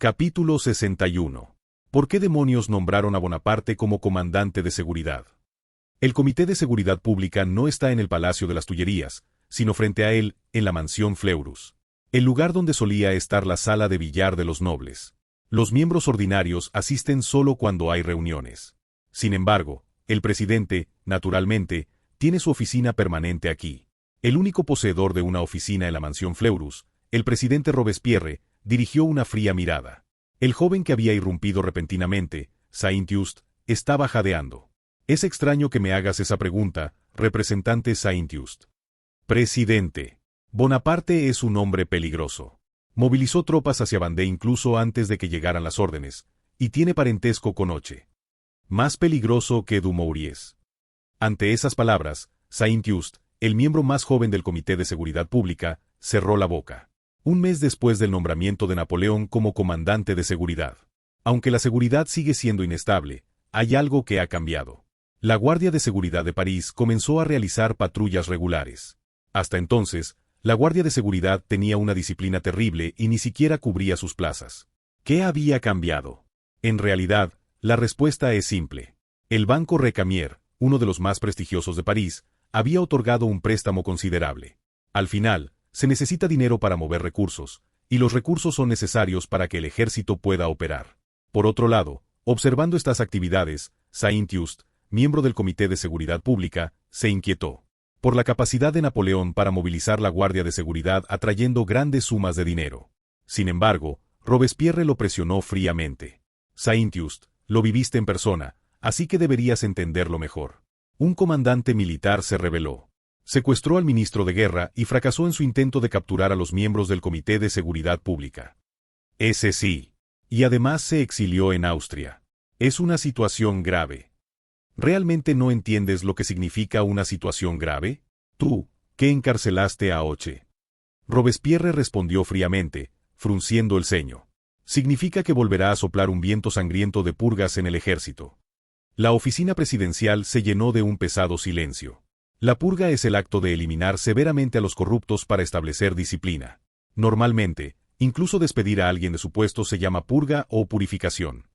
Capítulo 61. ¿Por qué demonios nombraron a Bonaparte como comandante de seguridad? El Comité de Seguridad Pública no está en el Palacio de las Tullerías, sino frente a él, en la mansión Fleurus, el lugar donde solía estar la sala de billar de los nobles. Los miembros ordinarios asisten solo cuando hay reuniones. Sin embargo, el presidente, naturalmente, tiene su oficina permanente aquí. El único poseedor de una oficina en la mansión Fleurus, el presidente Robespierre, dirigió una fría mirada. El joven que había irrumpido repentinamente, Saint-Just, estaba jadeando. Es extraño que me hagas esa pregunta, representante Saint-Just. Presidente. Bonaparte es un hombre peligroso. Movilizó tropas hacia Vendée incluso antes de que llegaran las órdenes, y tiene parentesco con Hoche. Más peligroso que Dumouriez. Ante esas palabras, Saint-Just, el miembro más joven del Comité de Seguridad Pública, cerró la boca. Un mes después del nombramiento de Napoleón como comandante de seguridad. Aunque la seguridad sigue siendo inestable, hay algo que ha cambiado. La Guardia de Seguridad de París comenzó a realizar patrullas regulares. Hasta entonces, la Guardia de Seguridad tenía una disciplina terrible y ni siquiera cubría sus plazas. ¿Qué había cambiado? En realidad, la respuesta es simple. El Banco Recamier, uno de los más prestigiosos de París, había otorgado un préstamo considerable. Al final, se necesita dinero para mover recursos, y los recursos son necesarios para que el ejército pueda operar. Por otro lado, observando estas actividades, Saint-Just, miembro del Comité de Seguridad Pública, se inquietó por la capacidad de Napoleón para movilizar la Guardia de Seguridad atrayendo grandes sumas de dinero. Sin embargo, Robespierre lo presionó fríamente. Saint-Just, lo viviste en persona, así que deberías entenderlo mejor. Un comandante militar se rebeló. Secuestró al ministro de Guerra y fracasó en su intento de capturar a los miembros del Comité de Seguridad Pública. Ese sí. Y además se exilió en Austria. Es una situación grave. ¿Realmente no entiendes lo que significa una situación grave? Tú, que encarcelaste a Hoche. Robespierre respondió fríamente, frunciendo el ceño. Significa que volverá a soplar un viento sangriento de purgas en el ejército. La oficina presidencial se llenó de un pesado silencio. La purga es el acto de eliminar severamente a los corruptos para establecer disciplina. Normalmente, incluso despedir a alguien de su puesto se llama purga o purificación.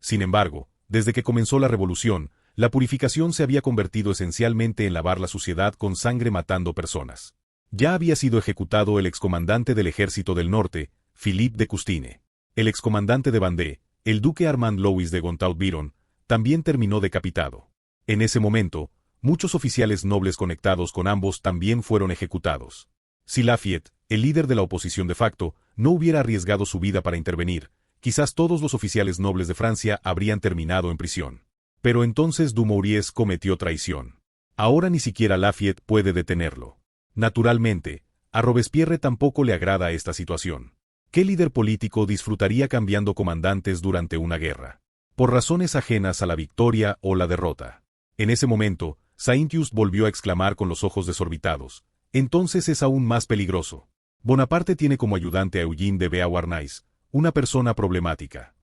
Sin embargo, desde que comenzó la revolución, la purificación se había convertido esencialmente en lavar la suciedad con sangre matando personas. Ya había sido ejecutado el excomandante del Ejército del Norte, Philippe de Custine. El excomandante de Vendée, el duque Armand Louis de Gontaut-Biron, también terminó decapitado. En ese momento, muchos oficiales nobles conectados con ambos también fueron ejecutados. Si Lafayette, el líder de la oposición de facto, no hubiera arriesgado su vida para intervenir, quizás todos los oficiales nobles de Francia habrían terminado en prisión. Pero entonces Dumouriez cometió traición. Ahora ni siquiera Lafayette puede detenerlo. Naturalmente, a Robespierre tampoco le agrada esta situación. ¿Qué líder político disfrutaría cambiando comandantes durante una guerra? Por razones ajenas a la victoria o la derrota. En ese momento, Saint-Just volvió a exclamar con los ojos desorbitados. Entonces es aún más peligroso. Bonaparte tiene como ayudante a Eugène de Beauharnais, una persona problemática.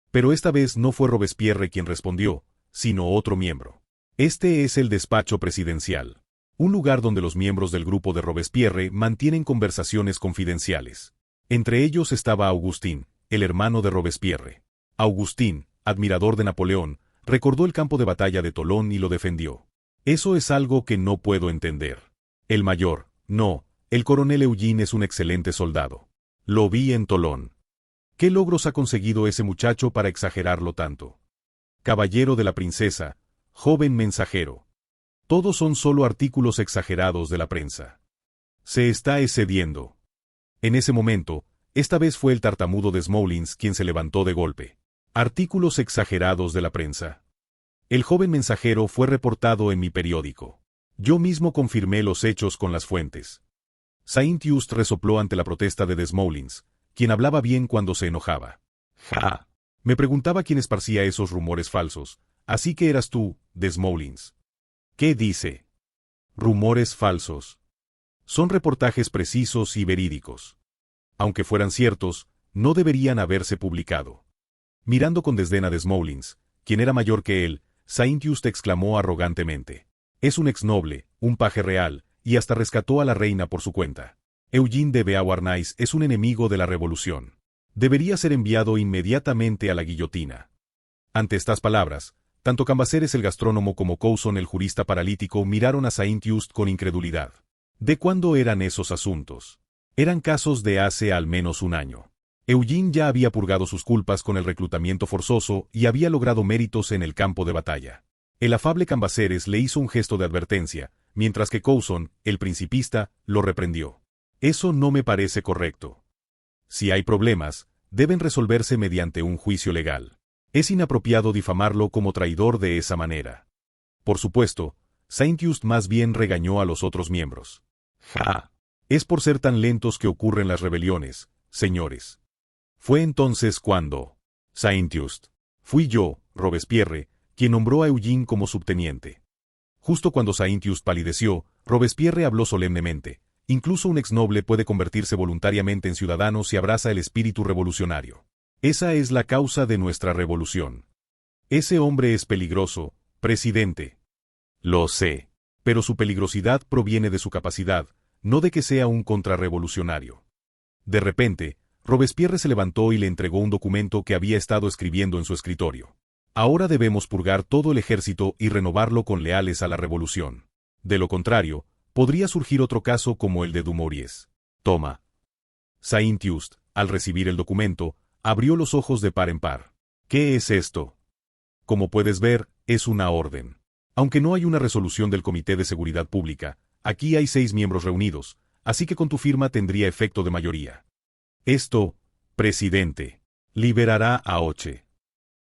Pero esta vez no fue Robespierre quien respondió, sino otro miembro. Este es el despacho presidencial. Un lugar donde los miembros del grupo de Robespierre mantienen conversaciones confidenciales. Entre ellos estaba Augustin, el hermano de Robespierre. Augustin, admirador de Napoleón, recordó el campo de batalla de Tolón y lo defendió. Eso es algo que no puedo entender. El mayor, no, el coronel Eugène es un excelente soldado. Lo vi en Tolón. ¿Qué logros ha conseguido ese muchacho para exagerarlo tanto? Caballero de la princesa, joven mensajero. Todos son solo artículos exagerados de la prensa. Se está excediendo. En ese momento, esta vez fue el tartamudo de Desmoulins quien se levantó de golpe. Artículos exagerados de la prensa. El joven mensajero fue reportado en mi periódico. Yo mismo confirmé los hechos con las fuentes. Saint-Just resopló ante la protesta de Desmoulins, quien hablaba bien cuando se enojaba. ¡Ja! Me preguntaba quién esparcía esos rumores falsos. Así que eras tú, Desmoulins. ¿Qué dice? Rumores falsos. Son reportajes precisos y verídicos. Aunque fueran ciertos, no deberían haberse publicado. Mirando con desdén a Desmoulins, quien era mayor que él, Saint-Just exclamó arrogantemente. Es un exnoble, un paje real, y hasta rescató a la reina por su cuenta. Eugène de Beauharnais es un enemigo de la revolución. Debería ser enviado inmediatamente a la guillotina. Ante estas palabras, tanto Cambaceres el gastrónomo como Coulson el jurista paralítico miraron a Saint-Just con incredulidad. ¿De cuándo eran esos asuntos? Eran casos de hace al menos un año. Eugene ya había purgado sus culpas con el reclutamiento forzoso y había logrado méritos en el campo de batalla. El afable Cambaceres le hizo un gesto de advertencia, mientras que Coulson, el principista, lo reprendió. Eso no me parece correcto. Si hay problemas, deben resolverse mediante un juicio legal. Es inapropiado difamarlo como traidor de esa manera. Por supuesto, Saint-Just más bien regañó a los otros miembros. ¡Ja! Es por ser tan lentos que ocurren las rebeliones, señores. Fue entonces cuando Saint-Just. Fui yo, Robespierre, quien nombró a Eugene como subteniente. Justo cuando Saint-Just palideció, Robespierre habló solemnemente. Incluso un exnoble puede convertirse voluntariamente en ciudadano si abraza el espíritu revolucionario. Esa es la causa de nuestra revolución. Ese hombre es peligroso, presidente. Lo sé. Pero su peligrosidad proviene de su capacidad, no de que sea un contrarrevolucionario. De repente, Robespierre se levantó y le entregó un documento que había estado escribiendo en su escritorio. Ahora debemos purgar todo el ejército y renovarlo con leales a la revolución. De lo contrario, podría surgir otro caso como el de Dumouriez. Toma. Saint-Just, al recibir el documento, abrió los ojos de par en par. ¿Qué es esto? Como puedes ver, es una orden. Aunque no hay una resolución del Comité de Seguridad Pública, aquí hay 6 miembros reunidos, así que con tu firma tendría efecto de mayoría. Esto, presidente, liberará a Hoche.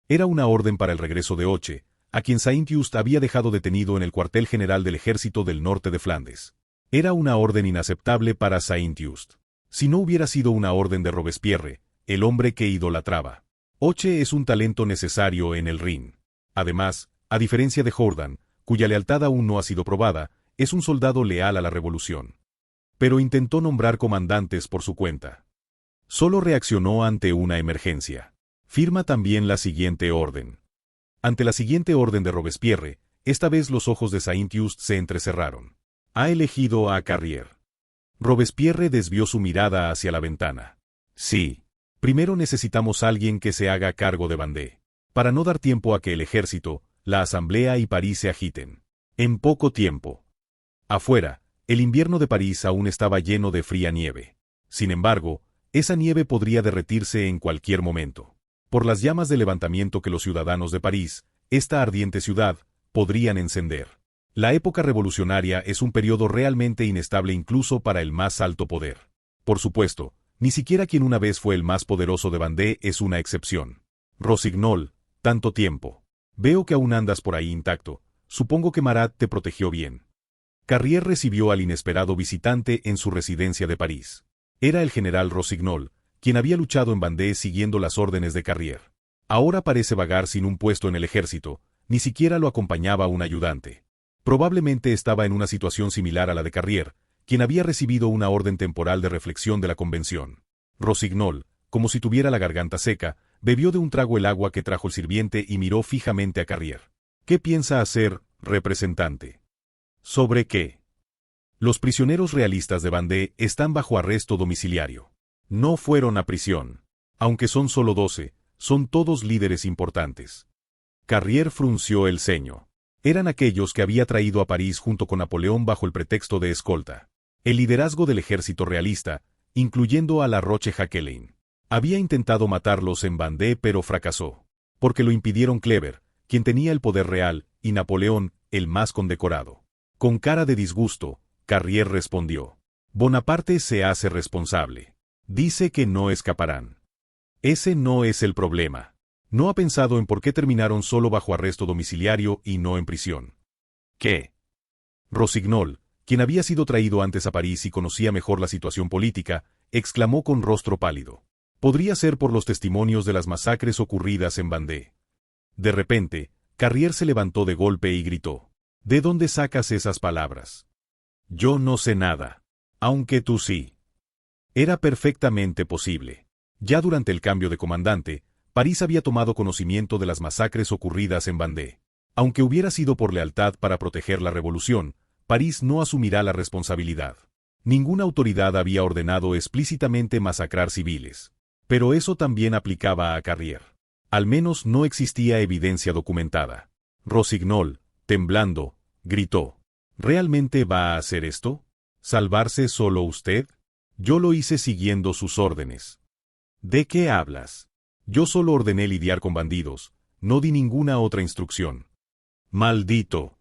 Era una orden para el regreso de Hoche, a quien Saint-Just había dejado detenido en el cuartel general del ejército del norte de Flandes. Era una orden inaceptable para Saint-Just. Si no hubiera sido una orden de Robespierre, el hombre que idolatraba. Hoche es un talento necesario en el Rin. Además, a diferencia de Jourdan, cuya lealtad aún no ha sido probada, es un soldado leal a la revolución. Pero intentó nombrar comandantes por su cuenta. Solo reaccionó ante una emergencia. Firma también la siguiente orden. Ante la siguiente orden de Robespierre, esta vez los ojos de Saint-Just se entrecerraron. Ha elegido a Carrier. Robespierre desvió su mirada hacia la ventana. Sí. Primero necesitamos alguien que se haga cargo de Vendée. Para no dar tiempo a que el ejército, la asamblea y París se agiten. En poco tiempo. Afuera, el invierno de París aún estaba lleno de fría nieve. Sin embargo, esa nieve podría derretirse en cualquier momento. Por las llamas de levantamiento que los ciudadanos de París, esta ardiente ciudad, podrían encender. La época revolucionaria es un periodo realmente inestable incluso para el más alto poder. Por supuesto, ni siquiera quien una vez fue el más poderoso de Vendée es una excepción. Rossignol, tanto tiempo. Veo que aún andas por ahí intacto. Supongo que Marat te protegió bien. Carrier recibió al inesperado visitante en su residencia de París. Era el general Rossignol, quien había luchado en Vendée siguiendo las órdenes de Carrier. Ahora parece vagar sin un puesto en el ejército, ni siquiera lo acompañaba un ayudante. Probablemente estaba en una situación similar a la de Carrier, quien había recibido una orden temporal de reflexión de la convención. Rossignol, como si tuviera la garganta seca, bebió de un trago el agua que trajo el sirviente y miró fijamente a Carrier. ¿Qué piensa hacer, representante? ¿Sobre qué? Los prisioneros realistas de Vendée están bajo arresto domiciliario. No fueron a prisión. Aunque son solo 12, son todos líderes importantes. Carrier frunció el ceño. Eran aquellos que había traído a París junto con Napoleón bajo el pretexto de escolta. El liderazgo del ejército realista, incluyendo a la Roche-Jacqueline. Había intentado matarlos en Vendée pero fracasó. Porque lo impidieron Kleber, quien tenía el poder real, y Napoleón, el más condecorado. Con cara de disgusto, Carrier respondió. Bonaparte se hace responsable. Dice que no escaparán. Ese no es el problema. No ha pensado en por qué terminaron solo bajo arresto domiciliario y no en prisión. ¿Qué? Rossignol, quien había sido traído antes a París y conocía mejor la situación política, exclamó con rostro pálido. Podría ser por los testimonios de las masacres ocurridas en Vendée. De repente, Carrier se levantó de golpe y gritó. ¿De dónde sacas esas palabras? Yo no sé nada. Aunque tú sí. Era perfectamente posible. Ya durante el cambio de comandante, París había tomado conocimiento de las masacres ocurridas en Vendée. Aunque hubiera sido por lealtad para proteger la revolución, París no asumirá la responsabilidad. Ninguna autoridad había ordenado explícitamente masacrar civiles. Pero eso también aplicaba a Carrier. Al menos no existía evidencia documentada. Rossignol, temblando, gritó. ¿Realmente va a hacer esto? ¿Salvarse solo usted? Yo lo hice siguiendo sus órdenes. ¿De qué hablas? Yo solo ordené lidiar con bandidos, no di ninguna otra instrucción. ¡Maldito!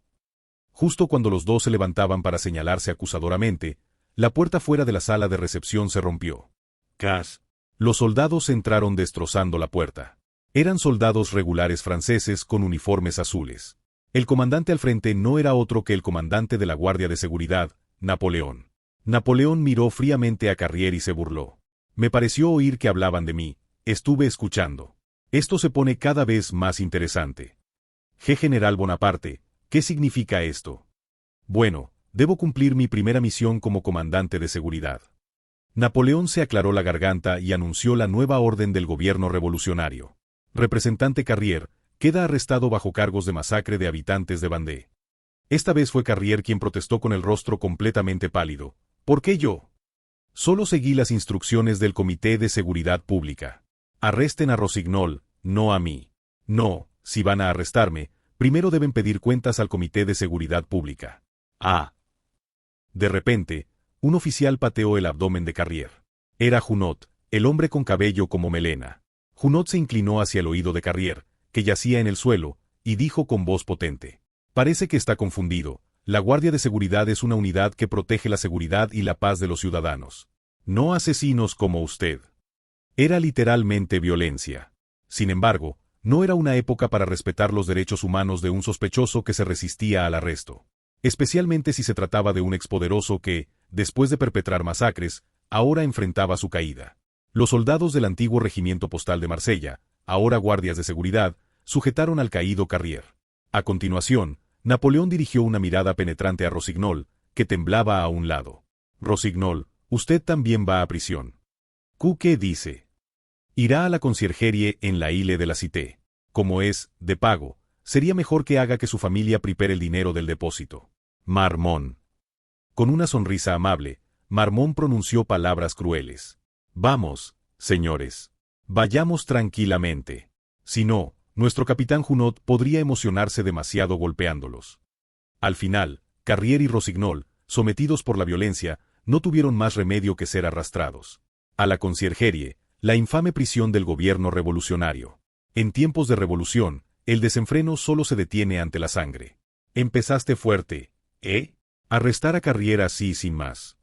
Justo cuando los dos se levantaban para señalarse acusadoramente, la puerta fuera de la sala de recepción se rompió. ¡Cas! Los soldados entraron destrozando la puerta. Eran soldados regulares franceses con uniformes azules. El comandante al frente no era otro que el comandante de la Guardia de Seguridad, Napoleón. Napoleón miró fríamente a Carrier y se burló. Me pareció oír que hablaban de mí. Estuve escuchando. Esto se pone cada vez más interesante. General Bonaparte, ¿qué significa esto? Bueno, debo cumplir mi primera misión como comandante de seguridad. Napoleón se aclaró la garganta y anunció la nueva orden del gobierno revolucionario. Representante Carrier, queda arrestado bajo cargos de masacre de habitantes de Vendée. Esta vez fue Carrier quien protestó con el rostro completamente pálido. ¿Por qué yo? Solo seguí las instrucciones del Comité de Seguridad Pública. Arresten a Rossignol, no a mí. No, si van a arrestarme, primero deben pedir cuentas al Comité de Seguridad Pública. Ah. De repente, un oficial pateó el abdomen de Carrier. Era Junot, el hombre con cabello como melena. Junot se inclinó hacia el oído de Carrier, que yacía en el suelo, y dijo con voz potente. Parece que está confundido. La Guardia de Seguridad es una unidad que protege la seguridad y la paz de los ciudadanos. No asesinos como usted. Era literalmente violencia. Sin embargo, no era una época para respetar los derechos humanos de un sospechoso que se resistía al arresto. Especialmente si se trataba de un expoderoso que, después de perpetrar masacres, ahora enfrentaba su caída. Los soldados del antiguo regimiento postal de Marsella, ahora guardias de seguridad, sujetaron al caído Carrier. A continuación, Napoleón dirigió una mirada penetrante a Rossignol, que temblaba a un lado. Rossignol, usted también va a prisión. ¿Qué dice? Irá a la conciergerie en la Ile de la Cité. Como es, de pago, sería mejor que haga que su familia prepare el dinero del depósito. Marmón. Con una sonrisa amable, Marmón pronunció palabras crueles. Vamos, señores. Vayamos tranquilamente. Si no, nuestro capitán Junot podría emocionarse demasiado golpeándolos. Al final, Carrier y Rossignol, sometidos por la violencia, no tuvieron más remedio que ser arrastrados. A la conciergerie, la infame prisión del gobierno revolucionario. En tiempos de revolución, el desenfreno solo se detiene ante la sangre. Empezaste fuerte, ¿eh? Arrestar a Carrier así sin más.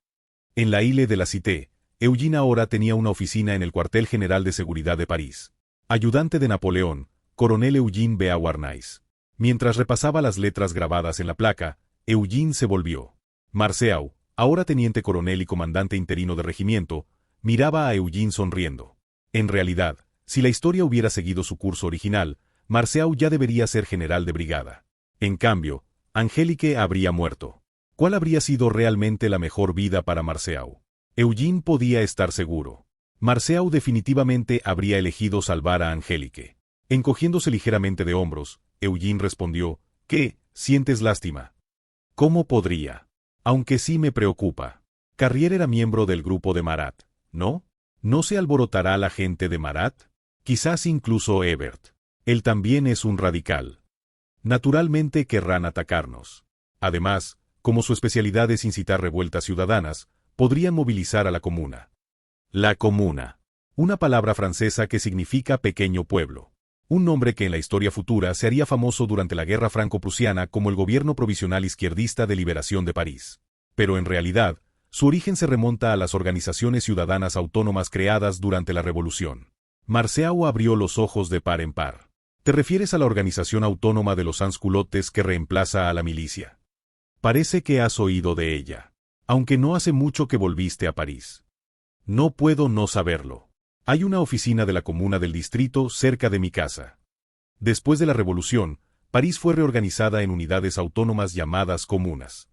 En la Ile de la Cité, Eugene ahora tenía una oficina en el cuartel general de seguridad de París. Ayudante de Napoleón, coronel Eugene Beauharnais. Mientras repasaba las letras grabadas en la placa, Eugene se volvió. Marceau, ahora teniente coronel y comandante interino de regimiento, miraba a Eugene sonriendo. En realidad, si la historia hubiera seguido su curso original, Marceau ya debería ser general de brigada. En cambio, Angélique habría muerto. ¿Cuál habría sido realmente la mejor vida para Marceau? Eugene podía estar seguro. Marceau definitivamente habría elegido salvar a Angélique. Encogiéndose ligeramente de hombros, Eugene respondió, ¿qué? ¿Sientes lástima? ¿Cómo podría? Aunque sí me preocupa. Carrier era miembro del grupo de Marat, ¿no? ¿No se alborotará la gente de Marat? Quizás incluso Hebert. Él también es un radical. Naturalmente querrán atacarnos. Además, como su especialidad es incitar revueltas ciudadanas, podrían movilizar a la comuna. La comuna. Una palabra francesa que significa pequeño pueblo. Un nombre que en la historia futura se haría famoso durante la Guerra Franco-Prusiana como el Gobierno Provisional Izquierdista de Liberación de París. Pero en realidad, su origen se remonta a las organizaciones ciudadanas autónomas creadas durante la Revolución. Marceau abrió los ojos de par en par. ¿Te refieres a la organización autónoma de los sans-culottes que reemplaza a la milicia? Parece que has oído de ella. Aunque no hace mucho que volviste a París. No puedo no saberlo. Hay una oficina de la comuna del distrito cerca de mi casa. Después de la Revolución, París fue reorganizada en unidades autónomas llamadas comunas.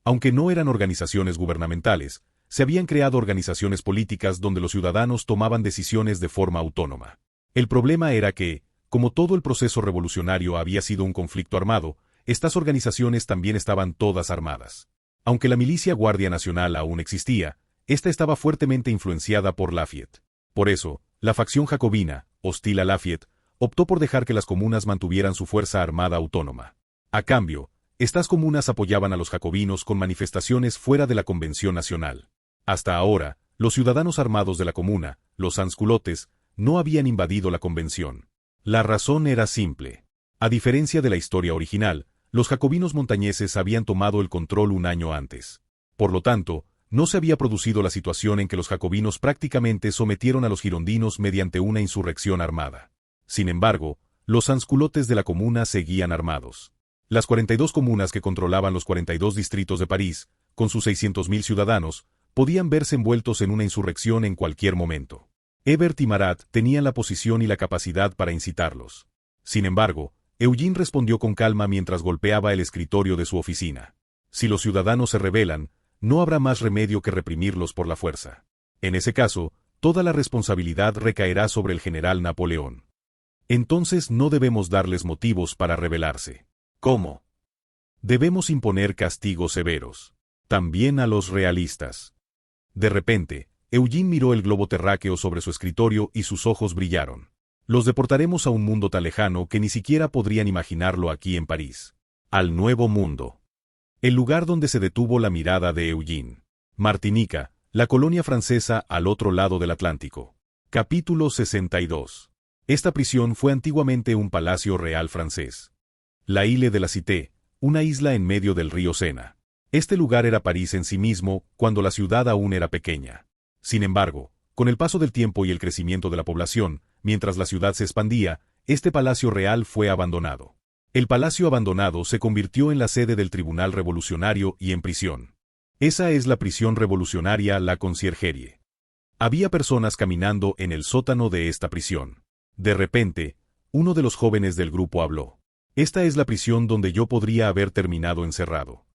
Aunque no eran organizaciones gubernamentales, se habían creado organizaciones políticas donde los ciudadanos tomaban decisiones de forma autónoma. El problema era que, como todo el proceso revolucionario había sido un conflicto armado, estas organizaciones también estaban todas armadas. Aunque la milicia Guardia Nacional aún existía, esta estaba fuertemente influenciada por Lafayette. Por eso, La facción jacobina, hostil a Lafayette, optó por dejar que las comunas mantuvieran su fuerza armada autónoma. A cambio, estas comunas apoyaban a los jacobinos con manifestaciones fuera de la Convención Nacional. Hasta ahora, los ciudadanos armados de la comuna, los sansculottes, no habían invadido la convención. La razón era simple. A diferencia de la historia original, los jacobinos montañeses habían tomado el control un año antes. Por lo tanto, no se había producido la situación en que los jacobinos prácticamente sometieron a los girondinos mediante una insurrección armada. Sin embargo, los sansculottes de la comuna seguían armados. Las 42 comunas que controlaban los 42 distritos de París, con sus 600.000 ciudadanos, podían verse envueltos en una insurrección en cualquier momento. Hebert y Marat tenían la posición y la capacidad para incitarlos. Sin embargo, Eugene respondió con calma mientras golpeaba el escritorio de su oficina. Si los ciudadanos se rebelan, no habrá más remedio que reprimirlos por la fuerza. En ese caso, toda la responsabilidad recaerá sobre el general Napoleón. Entonces no debemos darles motivos para rebelarse. ¿Cómo? Debemos imponer castigos severos. También a los realistas. De repente, Eugene miró el globo terráqueo sobre su escritorio y sus ojos brillaron. Los deportaremos a un mundo tan lejano que ni siquiera podrían imaginarlo aquí en París. Al Nuevo Mundo. El lugar donde se detuvo la mirada de Eugene. Martinica, la colonia francesa al otro lado del Atlántico. Capítulo 62. Esta prisión fue antiguamente un palacio real francés. La Île de la Cité, una isla en medio del río Sena. Este lugar era París en sí mismo, cuando la ciudad aún era pequeña. Sin embargo, con el paso del tiempo y el crecimiento de la población, mientras la ciudad se expandía, este palacio real fue abandonado. El palacio abandonado se convirtió en la sede del Tribunal Revolucionario y en prisión. Esa es la prisión revolucionaria, la Conciergerie. Había personas caminando en el sótano de esta prisión. De repente, uno de los jóvenes del grupo habló. Esta es la prisión donde yo podría haber terminado encerrado.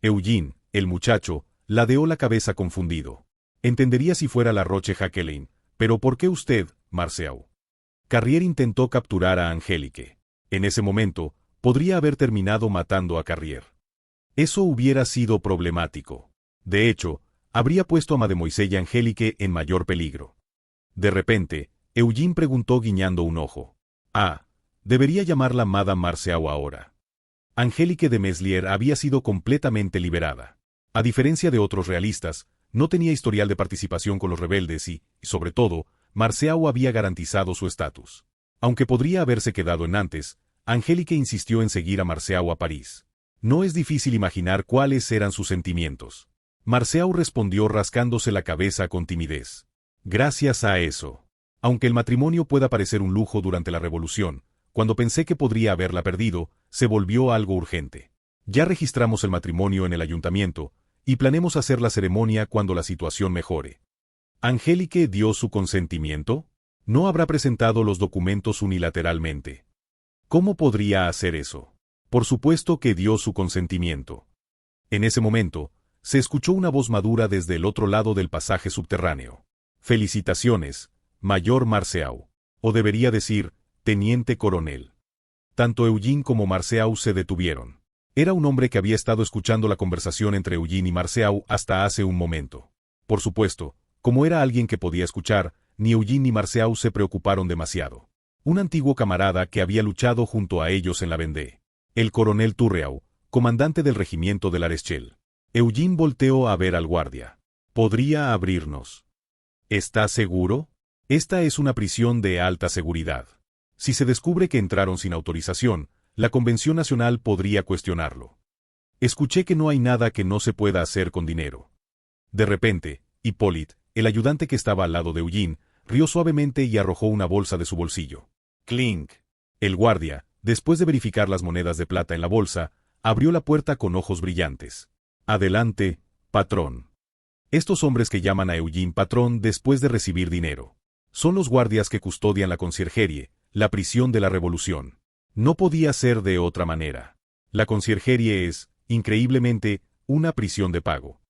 Eugene, el muchacho, ladeó la cabeza confundido. Entendería si fuera la Roche Jacqueline, pero ¿por qué usted, Marceau? Carrier intentó capturar a Angélique. En ese momento, podría haber terminado matando a Carrier. Eso hubiera sido problemático. De hecho, habría puesto a Mademoiselle Angélique en mayor peligro. De repente, Eugene preguntó guiñando un ojo. Ah, debería llamarla Madame Marceau ahora. Angélique de Meslier había sido completamente liberada. A diferencia de otros realistas, no tenía historial de participación con los rebeldes y, sobre todo, Marceau había garantizado su estatus. Aunque podría haberse quedado en Nantes, Angélique insistió en seguir a Marceau a París. No es difícil imaginar cuáles eran sus sentimientos. Marceau respondió rascándose la cabeza con timidez. Gracias a eso. Aunque el matrimonio pueda parecer un lujo durante la revolución, cuando pensé que podría haberla perdido, se volvió algo urgente. Ya registramos el matrimonio en el ayuntamiento, y planeamos hacer la ceremonia cuando la situación mejore. ¿Angélique dio su consentimiento? No habrá presentado los documentos unilateralmente. ¿Cómo podría hacer eso? Por supuesto que dio su consentimiento. En ese momento, se escuchó una voz madura desde el otro lado del pasaje subterráneo. Felicitaciones, Mayor Marceau. O debería decir, Teniente Coronel. Tanto Eugene como Marceau se detuvieron. Era un hombre que había estado escuchando la conversación entre Eugene y Marceau hasta hace un momento. Por supuesto, como era alguien que podía escuchar, ni Eugene ni Marceau se preocuparon demasiado. Un antiguo camarada que había luchado junto a ellos en la Vendée. El coronel Turreau, comandante del regimiento de l'Arechelle. Eugene volteó a ver al guardia. ¿Podría abrirnos? ¿Está seguro? Esta es una prisión de alta seguridad. Si se descubre que entraron sin autorización, la Convención Nacional podría cuestionarlo. Escuché que no hay nada que no se pueda hacer con dinero. De repente, Hippolyte, el ayudante que estaba al lado de Eugene, rió suavemente y arrojó una bolsa de su bolsillo. ¡Clink! El guardia, después de verificar las monedas de plata en la bolsa, abrió la puerta con ojos brillantes. Adelante, patrón. Estos hombres que llaman a Eugene patrón después de recibir dinero. Son los guardias que custodian la Conciergerie, la prisión de la revolución. No podía ser de otra manera. La Conciergerie es, increíblemente, una prisión de pago.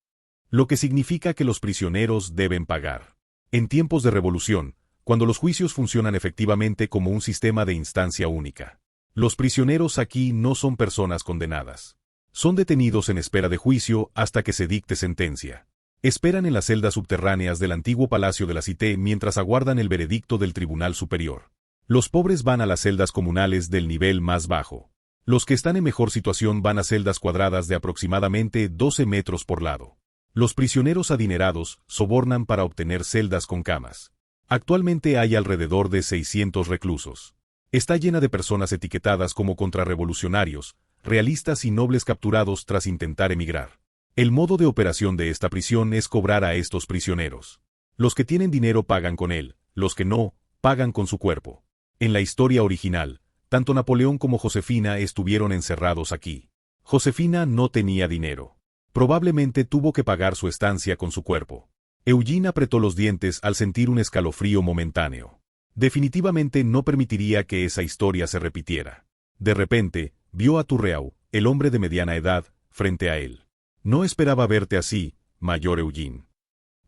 Lo que significa que los prisioneros deben pagar. En tiempos de revolución, cuando los juicios funcionan efectivamente como un sistema de instancia única. Los prisioneros aquí no son personas condenadas. Son detenidos en espera de juicio hasta que se dicte sentencia. Esperan en las celdas subterráneas del antiguo Palacio de la Cité mientras aguardan el veredicto del Tribunal Superior. Los pobres van a las celdas comunales del nivel más bajo. Los que están en mejor situación van a celdas cuadradas de aproximadamente 12 metros por lado. Los prisioneros adinerados sobornan para obtener celdas con camas. Actualmente hay alrededor de 600 reclusos. Está llena de personas etiquetadas como contrarrevolucionarios, realistas y nobles capturados tras intentar emigrar. El modo de operación de esta prisión es cobrar a estos prisioneros. Los que tienen dinero pagan con él, los que no, pagan con su cuerpo. En la historia original, tanto Napoleón como Josefina estuvieron encerrados aquí. Josefina no tenía dinero. Probablemente tuvo que pagar su estancia con su cuerpo. Eugene apretó los dientes al sentir un escalofrío momentáneo. Definitivamente no permitiría que esa historia se repitiera. De repente, vio a Turreau, el hombre de mediana edad, frente a él. No esperaba verte así, mayor Eugene.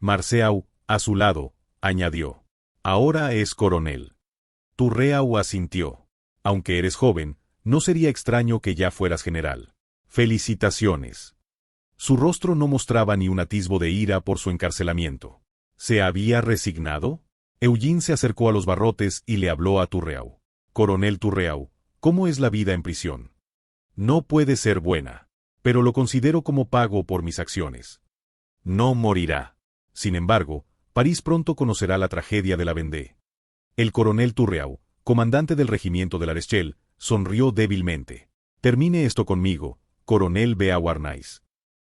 Marceau, a su lado, añadió. Ahora es coronel. Turreau asintió. Aunque eres joven, no sería extraño que ya fueras general. Felicitaciones. Su rostro no mostraba ni un atisbo de ira por su encarcelamiento. ¿Se había resignado? Eugene se acercó a los barrotes y le habló a Turreau. Coronel Turreau, ¿cómo es la vida en prisión? No puede ser buena, pero lo considero como pago por mis acciones. No morirá. Sin embargo, París pronto conocerá la tragedia de la Vendée. El coronel Turreau, comandante del regimiento de la Rochelle, sonrió débilmente. Termine esto conmigo, coronel Beauharnais.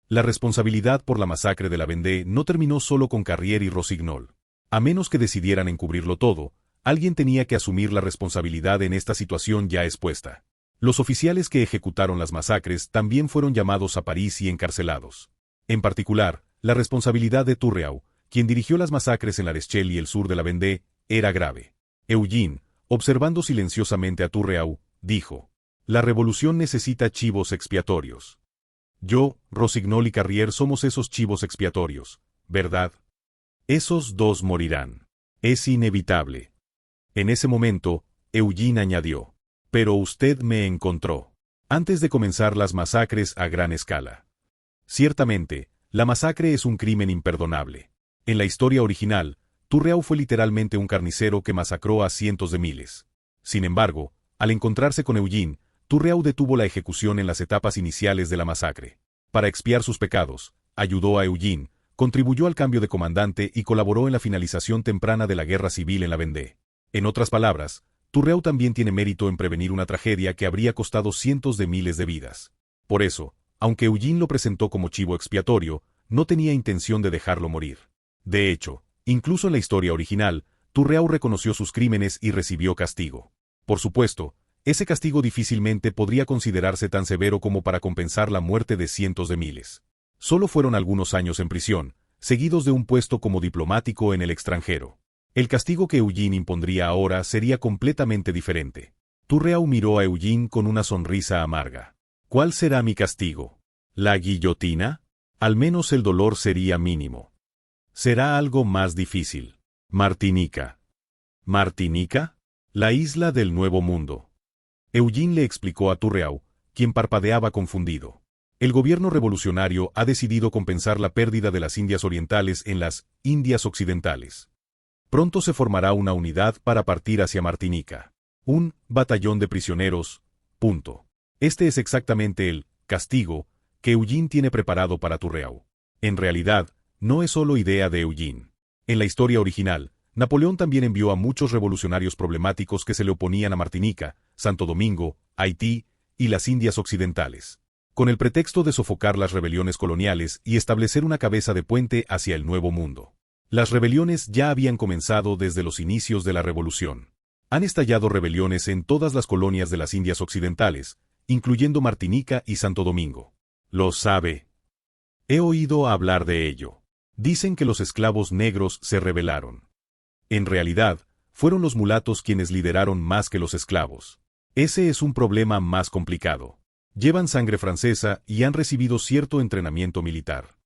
La responsabilidad por la masacre de la Vendée no terminó solo con Carrier y Rossignol. A menos que decidieran encubrirlo todo, alguien tenía que asumir la responsabilidad en esta situación ya expuesta. Los oficiales que ejecutaron las masacres también fueron llamados a París y encarcelados. En particular, la responsabilidad de Turreau, quien dirigió las masacres en la Rochelle y el sur de la Vendée, era grave. Eugene, observando silenciosamente a Turreau, dijo: La revolución necesita chivos expiatorios. Yo, Rossignol y Carrier somos esos chivos expiatorios, ¿verdad? Esos dos morirán. Es inevitable. En ese momento, Eugene añadió: Pero usted me encontró. Antes de comenzar las masacres a gran escala. Ciertamente, la masacre es un crimen imperdonable. En la historia original, Turreau fue literalmente un carnicero que masacró a cientos de miles. Sin embargo, al encontrarse con Eugene, Turreau detuvo la ejecución en las etapas iniciales de la masacre. Para expiar sus pecados, ayudó a Eugene, contribuyó al cambio de comandante y colaboró en la finalización temprana de la guerra civil en la Vendée. En otras palabras, Turreau también tiene mérito en prevenir una tragedia que habría costado cientos de miles de vidas. Por eso, aunque Eugene lo presentó como chivo expiatorio, no tenía intención de dejarlo morir. De hecho, incluso en la historia original, Turreau reconoció sus crímenes y recibió castigo. Por supuesto, ese castigo difícilmente podría considerarse tan severo como para compensar la muerte de cientos de miles. Solo fueron algunos años en prisión, seguidos de un puesto como diplomático en el extranjero. El castigo que Eugene impondría ahora sería completamente diferente. Turreau miró a Eugene con una sonrisa amarga. ¿Cuál será mi castigo? ¿La guillotina? Al menos el dolor sería mínimo. Será algo más difícil. Martinica. ¿Martinica? La isla del Nuevo Mundo. Eugene le explicó a Turreau, quien parpadeaba confundido. El gobierno revolucionario ha decidido compensar la pérdida de las Indias Orientales en las Indias Occidentales. Pronto se formará una unidad para partir hacia Martinica. Un batallón de prisioneros. Punto. Este es exactamente el castigo que Eugene tiene preparado para Turreau. En realidad, no es solo idea de Eugene. En la historia original, Napoleón también envió a muchos revolucionarios problemáticos que se le oponían a Martinica, Santo Domingo, Haití y las Indias Occidentales, con el pretexto de sofocar las rebeliones coloniales y establecer una cabeza de puente hacia el Nuevo Mundo. Las rebeliones ya habían comenzado desde los inicios de la revolución. Han estallado rebeliones en todas las colonias de las Indias Occidentales, incluyendo Martinica y Santo Domingo. ¿Lo sabe? He oído hablar de ello. Dicen que los esclavos negros se rebelaron. En realidad, fueron los mulatos quienes lideraron más que los esclavos. Ese es un problema más complicado. Llevan sangre francesa y han recibido cierto entrenamiento militar.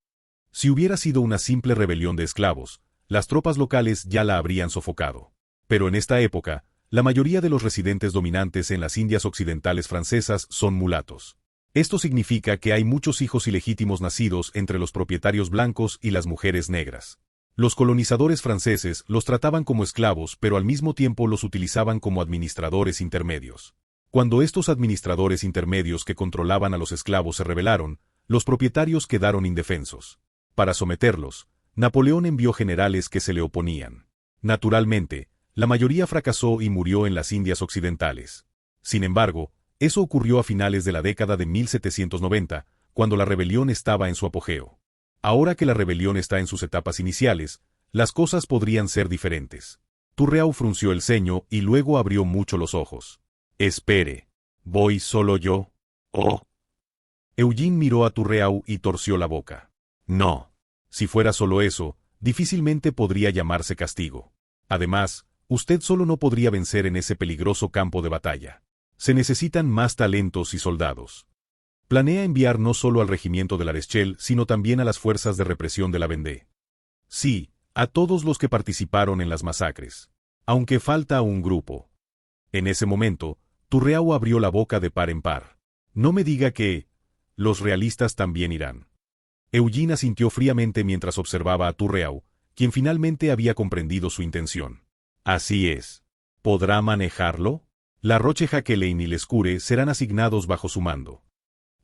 Si hubiera sido una simple rebelión de esclavos, las tropas locales ya la habrían sofocado. Pero en esta época, la mayoría de los residentes dominantes en las Indias Occidentales francesas son mulatos. Esto significa que hay muchos hijos ilegítimos nacidos entre los propietarios blancos y las mujeres negras. Los colonizadores franceses los trataban como esclavos, pero al mismo tiempo los utilizaban como administradores intermedios. Cuando estos administradores intermedios que controlaban a los esclavos se rebelaron, los propietarios quedaron indefensos. Para someterlos, Napoleón envió generales que se le oponían. Naturalmente, la mayoría fracasó y murió en las Indias Occidentales. Sin embargo, eso ocurrió a finales de la década de 1790, cuando la rebelión estaba en su apogeo. Ahora que la rebelión está en sus etapas iniciales, las cosas podrían ser diferentes. Turreau frunció el ceño y luego abrió mucho los ojos. Espere, ¿voy solo yo? Oh. Eugene miró a Turreau y torció la boca. No. Si fuera solo eso, difícilmente podría llamarse castigo. Además, usted solo no podría vencer en ese peligroso campo de batalla. Se necesitan más talentos y soldados. Planea enviar no solo al regimiento de la Rochelle, sino también a las fuerzas de represión de la Vendée. Sí, a todos los que participaron en las masacres. Aunque falta un grupo. En ese momento, Turreau abrió la boca de par en par. No me diga que los realistas también irán. Eugene asintió fríamente mientras observaba a Turreau, quien finalmente había comprendido su intención. Así es. ¿Podrá manejarlo? La Roche-Jacqueline y Lescure serán asignados bajo su mando.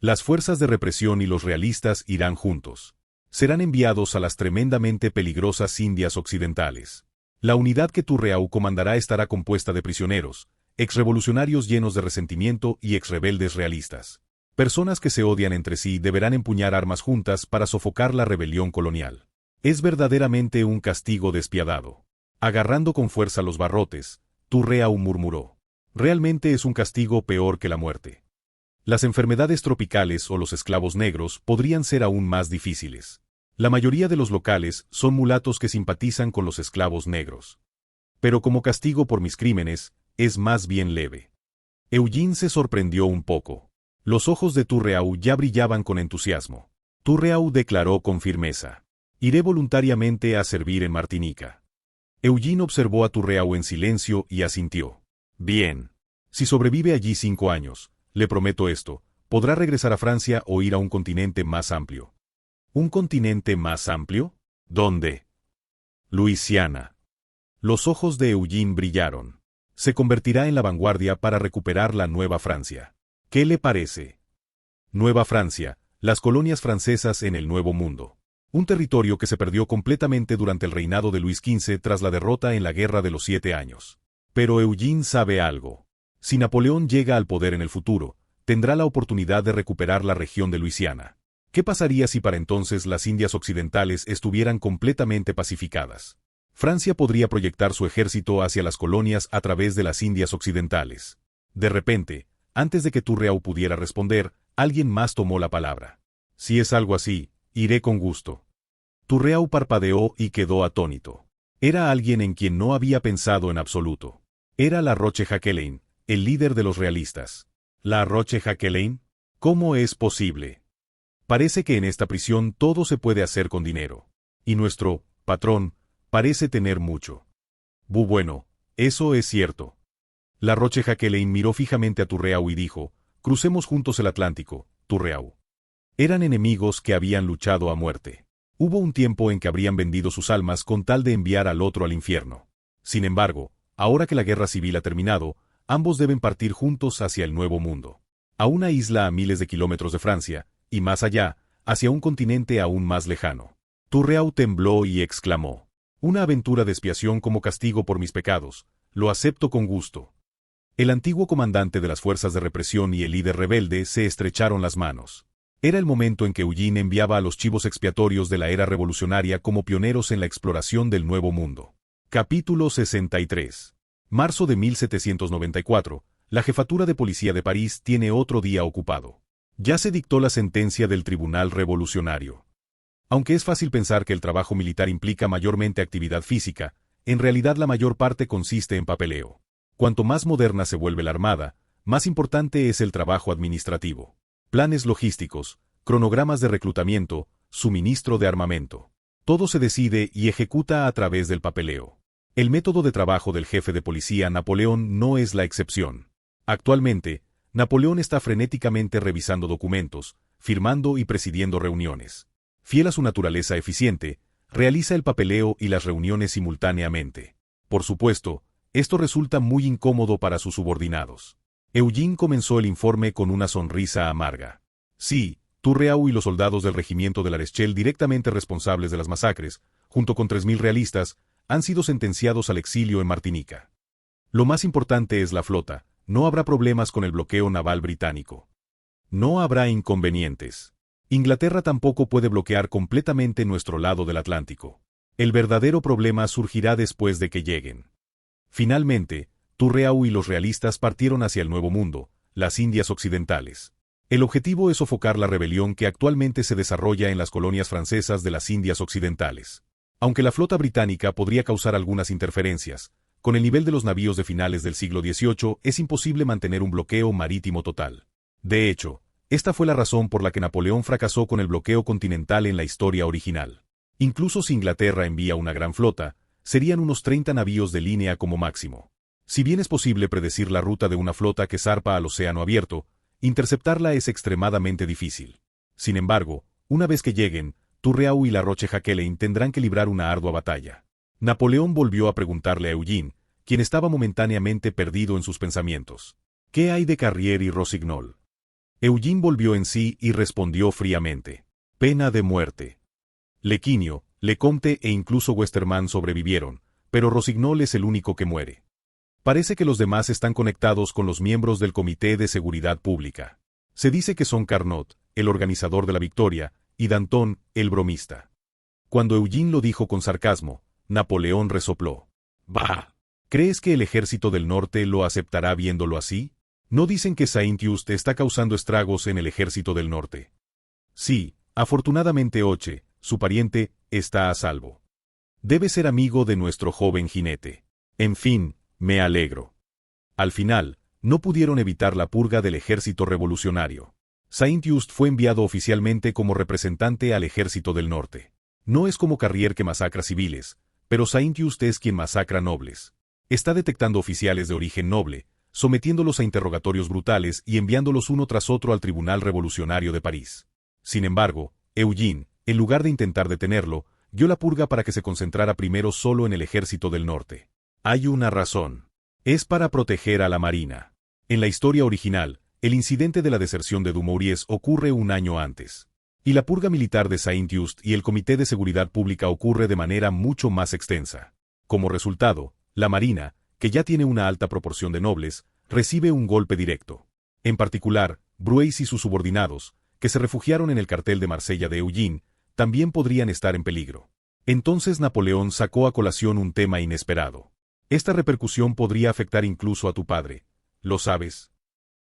Las fuerzas de represión y los realistas irán juntos. Serán enviados a las tremendamente peligrosas Indias Occidentales. La unidad que Turreau comandará estará compuesta de prisioneros, exrevolucionarios llenos de resentimiento y exrebeldes realistas. Personas que se odian entre sí deberán empuñar armas juntas para sofocar la rebelión colonial. Es verdaderamente un castigo despiadado. Agarrando con fuerza los barrotes, Turreau murmuró. Realmente es un castigo peor que la muerte. Las enfermedades tropicales o los esclavos negros podrían ser aún más difíciles. La mayoría de los locales son mulatos que simpatizan con los esclavos negros. Pero como castigo por mis crímenes, es más bien leve. Eugene se sorprendió un poco. Los ojos de Turreau ya brillaban con entusiasmo. Turreau declaró con firmeza. Iré voluntariamente a servir en Martinica. Eugene observó a Turreau en silencio y asintió. Bien. Si sobrevive allí 5 años, le prometo esto, podrá regresar a Francia o ir a un continente más amplio. ¿Un continente más amplio? ¿Dónde? Luisiana. Los ojos de Eugene brillaron. Se convertirá en la vanguardia para recuperar la Nueva Francia. ¿Qué le parece? Nueva Francia, las colonias francesas en el Nuevo Mundo. Un territorio que se perdió completamente durante el reinado de Luis XV tras la derrota en la Guerra de los 7 años. Pero Eugene sabe algo. Si Napoleón llega al poder en el futuro, tendrá la oportunidad de recuperar la región de Luisiana. ¿Qué pasaría si para entonces las Indias Occidentales estuvieran completamente pacificadas? Francia podría proyectar su ejército hacia las colonias a través de las Indias Occidentales. De repente, antes de que Turreau pudiera responder, alguien más tomó la palabra. Si es algo así, iré con gusto. Turreau parpadeó y quedó atónito. Era alguien en quien no había pensado en absoluto. Era la Roche-Jacqueline, el líder de los realistas. ¿La Roche-Jacqueline? ¿Cómo es posible? Parece que en esta prisión todo se puede hacer con dinero. Y nuestro patrón parece tener mucho. Bueno, eso es cierto. La Roche-Jacqueline miró fijamente a Turreau y dijo, crucemos juntos el Atlántico, Turreau. Eran enemigos que habían luchado a muerte. Hubo un tiempo en que habrían vendido sus almas con tal de enviar al otro al infierno. Sin embargo, ahora que la guerra civil ha terminado, ambos deben partir juntos hacia el Nuevo Mundo. A una isla a miles de kilómetros de Francia, y más allá, hacia un continente aún más lejano. Turreau tembló y exclamó. Una aventura de expiación como castigo por mis pecados. Lo acepto con gusto. El antiguo comandante de las fuerzas de represión y el líder rebelde se estrecharon las manos. Era el momento en que Eugene enviaba a los chivos expiatorios de la era revolucionaria como pioneros en la exploración del Nuevo Mundo. Capítulo 63. Marzo de 1794, la jefatura de policía de París tiene otro día ocupado. Ya se dictó la sentencia del Tribunal Revolucionario. Aunque es fácil pensar que el trabajo militar implica mayormente actividad física, en realidad la mayor parte consiste en papeleo. Cuanto más moderna se vuelve la Armada, más importante es el trabajo administrativo. Planes logísticos, cronogramas de reclutamiento, suministro de armamento. Todo se decide y ejecuta a través del papeleo. El método de trabajo del jefe de policía Napoleón no es la excepción. Actualmente, Napoleón está frenéticamente revisando documentos, firmando y presidiendo reuniones. Fiel a su naturaleza eficiente, realiza el papeleo y las reuniones simultáneamente. Por supuesto, esto resulta muy incómodo para sus subordinados. Eugene comenzó el informe con una sonrisa amarga. Sí, Turreau y los soldados del regimiento de La Rochelle directamente responsables de las masacres, junto con 3.000 realistas, han sido sentenciados al exilio en Martinica. Lo más importante es la flota, no habrá problemas con el bloqueo naval británico. No habrá inconvenientes. Inglaterra tampoco puede bloquear completamente nuestro lado del Atlántico. El verdadero problema surgirá después de que lleguen. Finalmente, Turreau y los realistas partieron hacia el Nuevo Mundo, las Indias Occidentales. El objetivo es sofocar la rebelión que actualmente se desarrolla en las colonias francesas de las Indias Occidentales. Aunque la flota británica podría causar algunas interferencias, con el nivel de los navíos de finales del siglo XVIII es imposible mantener un bloqueo marítimo total. De hecho, esta fue la razón por la que Napoleón fracasó con el bloqueo continental en la historia original. Incluso si Inglaterra envía una gran flota, serían unos 30 navíos de línea como máximo. Si bien es posible predecir la ruta de una flota que zarpa al océano abierto, interceptarla es extremadamente difícil. Sin embargo, una vez que lleguen, Turreau y La Rochelle tendrán que librar una ardua batalla. Napoleón volvió a preguntarle a Eugene, quien estaba momentáneamente perdido en sus pensamientos. ¿Qué hay de Carrier y Rossignol? Eugene volvió en sí y respondió fríamente. Pena de muerte. Lequinio, Lecomte e incluso Westermann sobrevivieron, pero Rossignol es el único que muere. Parece que los demás están conectados con los miembros del Comité de Seguridad Pública. Se dice que son Carnot, el organizador de la victoria, y Danton, el bromista. Cuando Eugene lo dijo con sarcasmo, Napoleón resopló. «Bah. ¿Crees que el ejército del norte lo aceptará viéndolo así? ¿No dicen que Saint-Just está causando estragos en el ejército del norte?» Sí, afortunadamente Hoche, su pariente, está a salvo. Debe ser amigo de nuestro joven jinete. En fin, me alegro. Al final, no pudieron evitar la purga del ejército revolucionario. Saint-Just fue enviado oficialmente como representante al ejército del norte. No es como Carrier que masacra civiles, pero Saint-Just es quien masacra nobles. Está detectando oficiales de origen noble, sometiéndolos a interrogatorios brutales y enviándolos uno tras otro al Tribunal Revolucionario de París. Sin embargo, Eugene, en lugar de intentar detenerlo, dio la purga para que se concentrara primero solo en el ejército del norte. Hay una razón. Es para proteger a la marina. En la historia original, el incidente de la deserción de Dumouriez ocurre un año antes. Y la purga militar de Saint-Just y el Comité de Seguridad Pública ocurre de manera mucho más extensa. Como resultado, la marina, que ya tiene una alta proporción de nobles, recibe un golpe directo. En particular, Brueys y sus subordinados, que se refugiaron en el cartel de Marsella de Eugene, también podrían estar en peligro. Entonces Napoleón sacó a colación un tema inesperado. Esta repercusión podría afectar incluso a tu padre. ¿Lo sabes?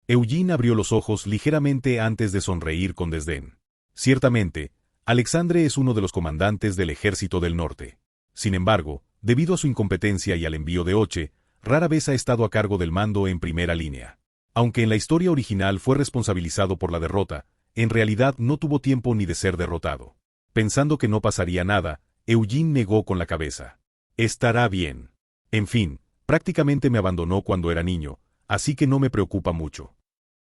Eugene abrió los ojos ligeramente antes de sonreír con desdén. Ciertamente, Alexandre es uno de los comandantes del ejército del norte. Sin embargo, debido a su incompetencia y al envío de Hoche, rara vez ha estado a cargo del mando en primera línea. Aunque en la historia original fue responsabilizado por la derrota, en realidad no tuvo tiempo ni de ser derrotado. Pensando que no pasaría nada, Eugene negó con la cabeza. Estará bien. En fin, prácticamente me abandonó cuando era niño, así que no me preocupa mucho.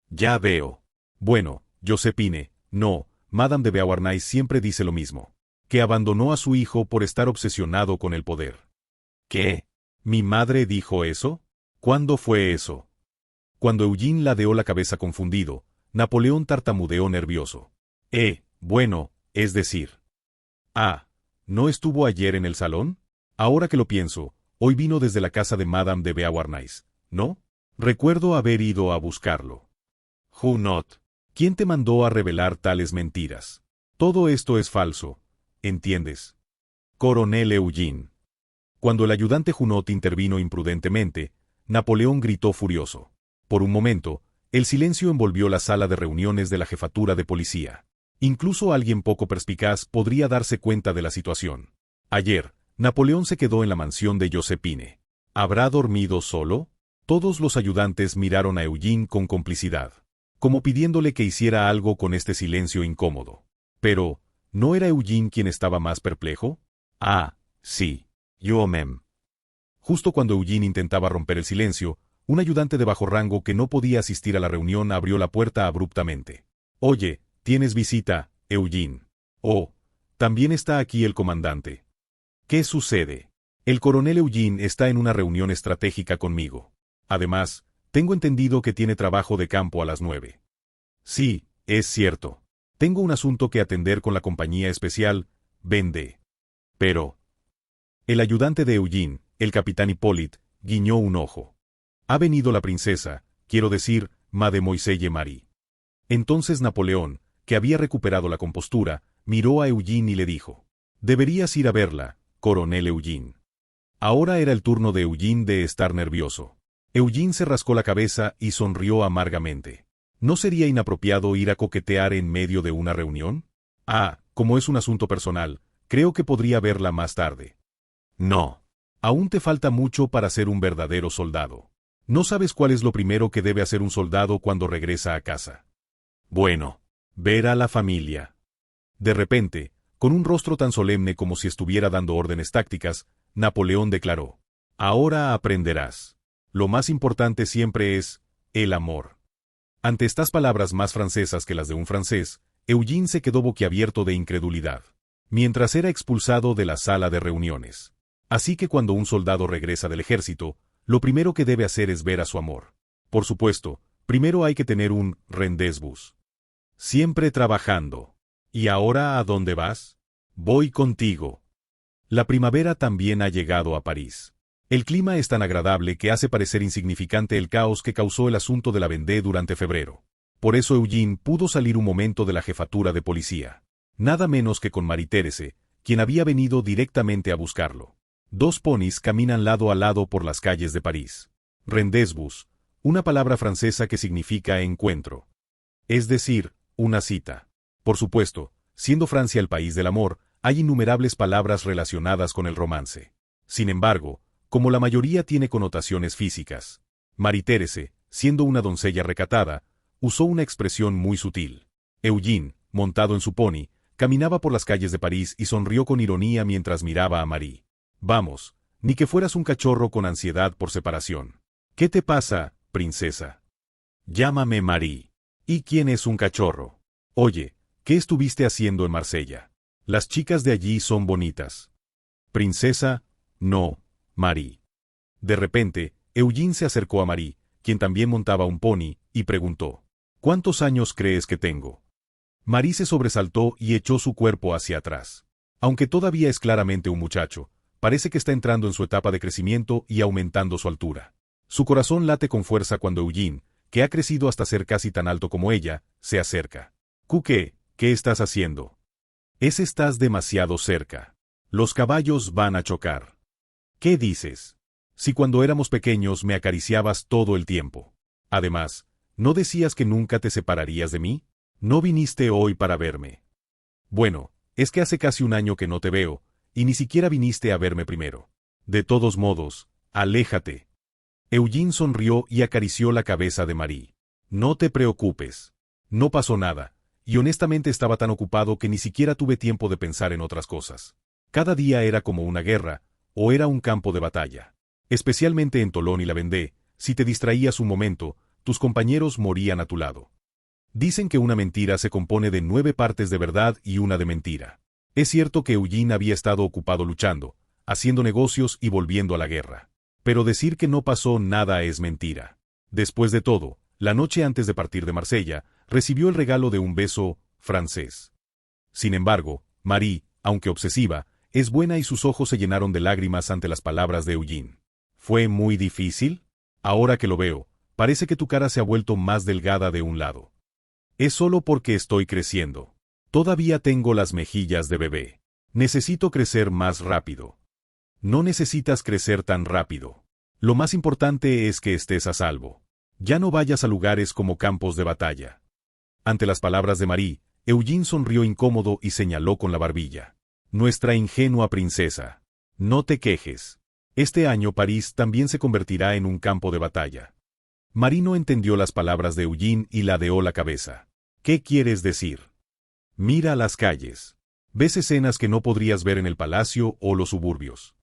Ya veo. Bueno, Josephine, no, Madame de Beauharnais siempre dice lo mismo. Que abandonó a su hijo por estar obsesionado con el poder. ¿Qué? ¿Mi madre dijo eso? ¿Cuándo fue eso? Cuando Eugene ladeó la cabeza confundido, Napoleón tartamudeó nervioso. Bueno, es decir. Ah, ¿no estuvo ayer en el salón? Ahora que lo pienso, hoy vino desde la casa de Madame de Beauharnais, ¿no? Recuerdo haber ido a buscarlo. Junot. ¿Quién te mandó a revelar tales mentiras? Todo esto es falso, ¿entiendes? Coronel Eugene. Cuando el ayudante Junot intervino imprudentemente, Napoleón gritó furioso. Por un momento, el silencio envolvió la sala de reuniones de la jefatura de policía. Incluso alguien poco perspicaz podría darse cuenta de la situación. Ayer, Napoleón se quedó en la mansión de Josephine. ¿Habrá dormido solo? Todos los ayudantes miraron a Eugene con complicidad, como pidiéndole que hiciera algo con este silencio incómodo. Pero, ¿no era Eugene quien estaba más perplejo? Ah, sí, yo mem. Justo cuando Eugene intentaba romper el silencio, Un ayudante de bajo rango que no podía asistir a la reunión abrió la puerta abruptamente. Oye, tienes visita, Eugene. Oh, también está aquí el comandante. ¿Qué sucede? El coronel Eugene está en una reunión estratégica conmigo. Además, tengo entendido que tiene trabajo de campo a las 9. Sí, es cierto. Tengo un asunto que atender con la compañía especial, Vende. Pero... El ayudante de Eugene, el capitán Hippolyte, guiñó un ojo. Ha venido la princesa, quiero decir, Mademoiselle Marie. Entonces Napoleón, que había recuperado la compostura, miró a Eugene y le dijo: Deberías ir a verla, coronel Eugene. Ahora era el turno de Eugene de estar nervioso. Eugene se rascó la cabeza y sonrió amargamente. ¿No sería inapropiado ir a coquetear en medio de una reunión? Ah, como es un asunto personal, creo que podría verla más tarde. No. Aún te falta mucho para ser un verdadero soldado. No sabes cuál es lo primero que debe hacer un soldado cuando regresa a casa. Bueno, ver a la familia. De repente, con un rostro tan solemne como si estuviera dando órdenes tácticas, Napoleón declaró: Ahora aprenderás. Lo más importante siempre es el amor. Ante estas palabras más francesas que las de un francés, Eugene se quedó boquiabierto de incredulidad, mientras era expulsado de la sala de reuniones. Así que cuando un soldado regresa del ejército, lo primero que debe hacer es ver a su amor. Por supuesto, primero hay que tener un rendezvous. Siempre trabajando. ¿Y ahora a dónde vas? Voy contigo. La primavera también ha llegado a París. El clima es tan agradable que hace parecer insignificante el caos que causó el asunto de la Vendée durante febrero. Por eso Eugene pudo salir un momento de la jefatura de policía. Nada menos que con Marie-Thérèse, quien había venido directamente a buscarlo. Dos ponis caminan lado a lado por las calles de París. Rendezvous, una palabra francesa que significa encuentro. Es decir, una cita. Por supuesto, siendo Francia el país del amor, hay innumerables palabras relacionadas con el romance. Sin embargo, como la mayoría tiene connotaciones físicas, Marie-Thérèse, siendo una doncella recatada, usó una expresión muy sutil. Eugene, montado en su pony, caminaba por las calles de París y sonrió con ironía mientras miraba a Marie. Vamos, ni que fueras un cachorro con ansiedad por separación. ¿Qué te pasa, princesa? Llámame Marie. ¿Y quién es un cachorro? Oye, ¿qué estuviste haciendo en Marsella? Las chicas de allí son bonitas. Princesa, no, Marie. De repente, Eugene se acercó a Marie, quien también montaba un pony, y preguntó: ¿Cuántos años crees que tengo? Marie se sobresaltó y echó su cuerpo hacia atrás. Aunque todavía es claramente un muchacho, parece que está entrando en su etapa de crecimiento y aumentando su altura. Su corazón late con fuerza cuando Eugene, que ha crecido hasta ser casi tan alto como ella, se acerca. ¿Qué estás haciendo? Estás demasiado cerca. Los caballos van a chocar. ¿Qué dices? Si cuando éramos pequeños me acariciabas todo el tiempo. Además, ¿no decías que nunca te separarías de mí? No viniste hoy para verme. Bueno, es que hace casi un año que no te veo, y ni siquiera viniste a verme primero. De todos modos, aléjate. Eugene sonrió y acarició la cabeza de Marie. No te preocupes. No pasó nada, y honestamente estaba tan ocupado que ni siquiera tuve tiempo de pensar en otras cosas. Cada día era como una guerra, o era un campo de batalla. Especialmente en Tolón y la Vendée, si te distraías un momento, tus compañeros morían a tu lado. Dicen que una mentira se compone de 9 partes de verdad y una de mentira. Es cierto que Eugene había estado ocupado luchando, haciendo negocios y volviendo a la guerra. Pero decir que no pasó nada es mentira. Después de todo, la noche antes de partir de Marsella, recibió el regalo de un beso francés. Sin embargo, Marie, aunque obsesiva, es buena y sus ojos se llenaron de lágrimas ante las palabras de Eugene. ¿Fue muy difícil? Ahora que lo veo, parece que tu cara se ha vuelto más delgada de un lado. Es solo porque estoy creciendo. Todavía tengo las mejillas de bebé. Necesito crecer más rápido. No necesitas crecer tan rápido. Lo más importante es que estés a salvo. Ya no vayas a lugares como campos de batalla. Ante las palabras de Marie, Eugene sonrió incómodo y señaló con la barbilla. Nuestra ingenua princesa. No te quejes. Este año París también se convertirá en un campo de batalla. Marie no entendió las palabras de Eugene y ladeó la cabeza. ¿Qué quieres decir? Mira las calles. Ves escenas que no podrías ver en el palacio o los suburbios.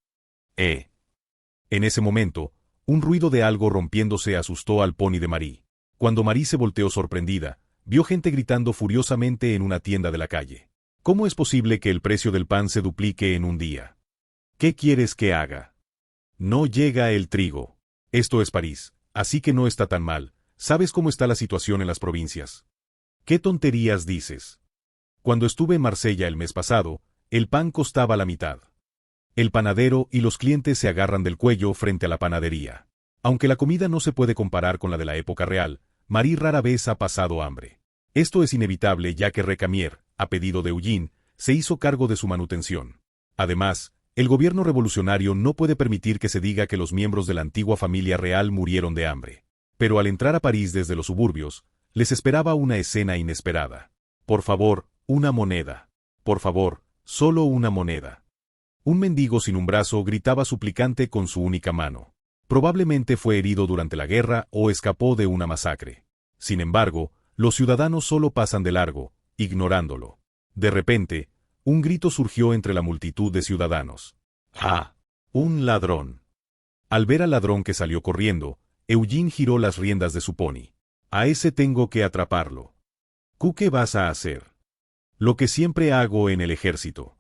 En ese momento, Un ruido de algo rompiéndose asustó al pony de Marie. Cuando Marie se volteó sorprendida, vio gente gritando furiosamente en una tienda de la calle. ¿Cómo es posible que el precio del pan se duplique en un día? ¿Qué quieres que haga? No llega el trigo. Esto es París, así que no está tan mal. ¿Sabes cómo está la situación en las provincias? ¿Qué tonterías dices? Cuando estuve en Marsella el mes pasado, el pan costaba la mitad. El panadero y los clientes se agarran del cuello frente a la panadería. Aunque la comida no se puede comparar con la de la época real, Marie rara vez ha pasado hambre. Esto es inevitable ya que Recamier, a pedido de Eugene, se hizo cargo de su manutención. Además, el gobierno revolucionario no puede permitir que se diga que los miembros de la antigua familia real murieron de hambre. Pero al entrar a París desde los suburbios, les esperaba una escena inesperada. Por favor, una moneda. Por favor, solo una moneda. Un mendigo sin un brazo gritaba suplicante con su única mano. Probablemente fue herido durante la guerra o escapó de una masacre. Sin embargo, los ciudadanos solo pasan de largo, ignorándolo. De repente, un grito surgió entre la multitud de ciudadanos. ¡Ah! ¡Un ladrón! Al ver al ladrón que salió corriendo, Eugene giró las riendas de su pony. A ese tengo que atraparlo. ¿Qué vas a hacer? Lo que siempre hago en el ejército.